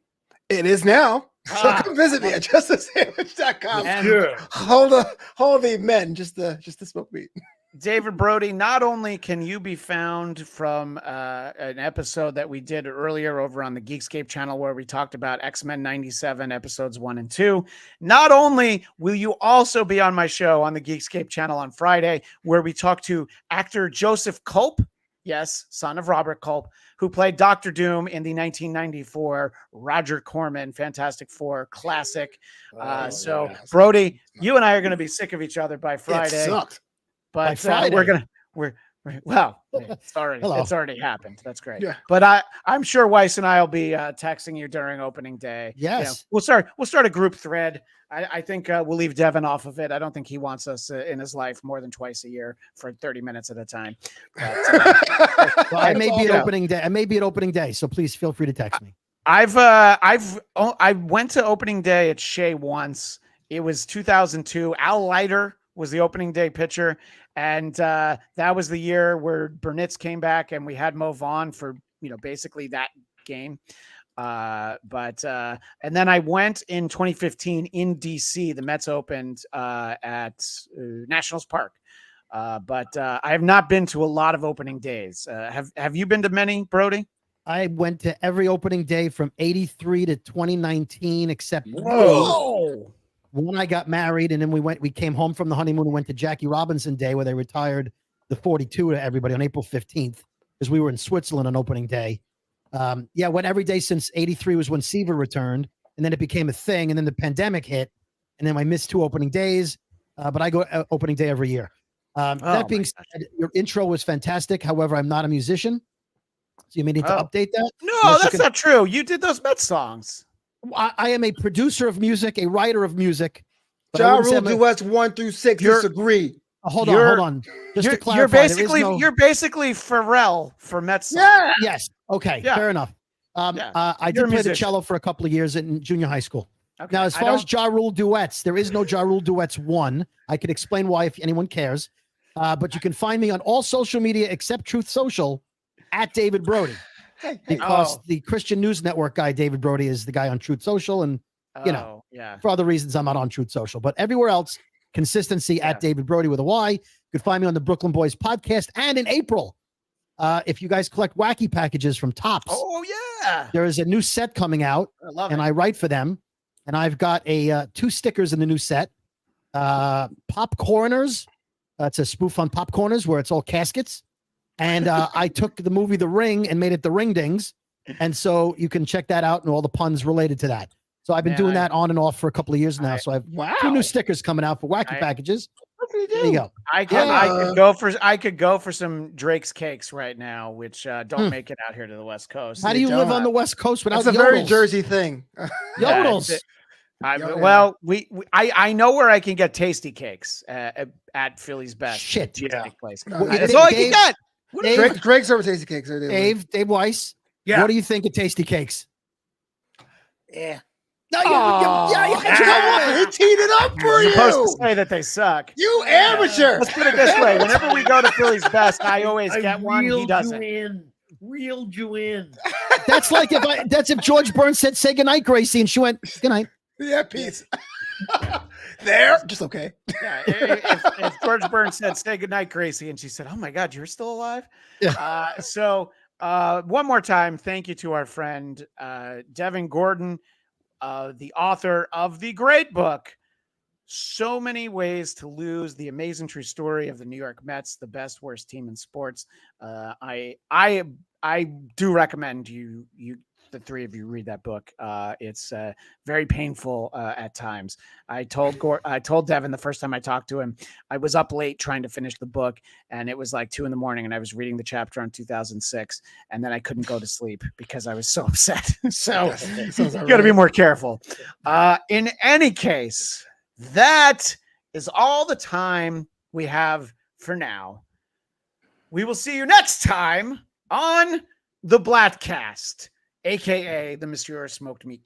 It is now. So come visit me at JustTheSandwich.com. And Sure. Hold the men, just the smoked meat. David Brody, not only can you be found from an episode that we did earlier over on the Geekscape channel where we talked about X-Men 97 episodes 1 and 2, not only will you also be on my show on the Geekscape channel on Friday where we talk to actor Joseph Culp, yes, son of Robert Culp, who played Dr. Doom in the 1994 Roger Corman Fantastic Four classic. So, yes. Brody, you and I are going to be sick of each other by It Friday. sucked. But Friday. we're it's already happened. That's great. Yeah. But I'm sure Weiss and I will be texting you during opening day. Yes. We'll start a group thread. I think we'll leave Devin off of it. I don't think he wants us in his life more than twice a year for 30 minutes at a time. But, Well, I may be at Yeah. opening day. I may be at opening day, so please feel free to text me. I went to opening day at Shea once. It was 2002. Al Leiter was the opening day pitcher. And that was the year where Burnitz came back and we had Mo Vaughn for, basically that game. And then I went in 2015 in DC. The Mets opened at Nationals Park. But I have not been to a lot of opening days. Have you been to many, Brody? I went to every opening day from 83 to 2019, except Whoa. when I got married, and then we came home from the honeymoon and went to Jackie Robinson Day where they retired the 42 to everybody on April 15th because we were in Switzerland on opening day. Went every day since 83 was when Seaver returned, and then it became a thing, and then the pandemic hit, and then I missed 2 opening days, but I go opening day every year. That being said, your intro was fantastic. However, I'm not a musician, so you may need to update that. No, Unless you that's can- not true. You did those Mets songs. I am a producer of music, a writer of music. But I Ja wouldn't say Rule I'm a- duets 1 through 6 You're- disagree. Hold You're- on. Just to You're clarify, there is basically no- you're basically Pharrell for Mets. songs. Yeah. Yes. Okay. Yeah. Fair enough. I You're did a play the musician. cello for a couple of years in junior high school. Okay. Now, as I far as don't- Ja Rule duets, there is no Ja Rule duets 1. I could explain why if anyone cares. But you can find me on all social media except Truth Social at David Brody, Hey, because Oh. the Christian News Network guy, David Brody, is the guy on Truth Social. And you know, yeah. for other reasons, I'm not on Truth Social. But everywhere else, consistency Yeah. at David Brody with a Y. You can find me on the Brooklyn Boys podcast. And in April, if you guys collect wacky packages from Topps, Oh yeah. there is a new set coming out, I love and it. I write for them. And I've got 2 stickers in the new set. Popcorners. It's a spoof on Popcorners where it's all caskets. And I took the movie The Ring and made it The Ring Dings. And so you can check that out and all the puns related to that. So I've been Man, doing that on and off for a couple of years now. So I have wow. 2 new stickers coming out for wacky packages. What did he There you do? go. I could go for some Drake's cakes right now, which don't make it out here to the West Coast. How do you live on the West Coast without That's a very yodels? Jersey thing. Yeah, Yodels. Yeah. Well, I know where I can get tasty cakes at Philly's Best. Shit. Cheesesteak place. No, That's Dave- all I can Dave- get. Dave, Drake's over Tasty Cakes. Dave Weiss. Yeah. What do you think of Tasty Cakes? Yeah. No, Come on, he teed it up for You're supposed you. to say that they suck. You amateur. Let's put it this way: whenever we go to Philly's Best, I always get one. He reeled doesn't. Reeled you in. That's like if George Burns said, "Say goodnight, Gracie," and she went, "Good night." Yeah, peace. There, just okay. Yeah, if George Burns said, "Say goodnight, Gracie," and she said, "Oh my God, you're still alive." Yeah. So one more time, thank you to our friend Devin Gordon, the author of the great book, So Many Ways to Lose: The Amazing True Story of the New York Mets, the best worst team in sports. I do recommend you the 3 of you read that book. It's very painful at times. I told Devin the first time I talked to him, I was up late trying to finish the book, and it was like 2 a.m, and I was reading the chapter on 2006, and then I couldn't go to sleep because I was so upset. So you got to be more careful. In any case, that is all the time we have for now. We will see you next time on the Bladtcast, aka the Mysterious Smoked Meat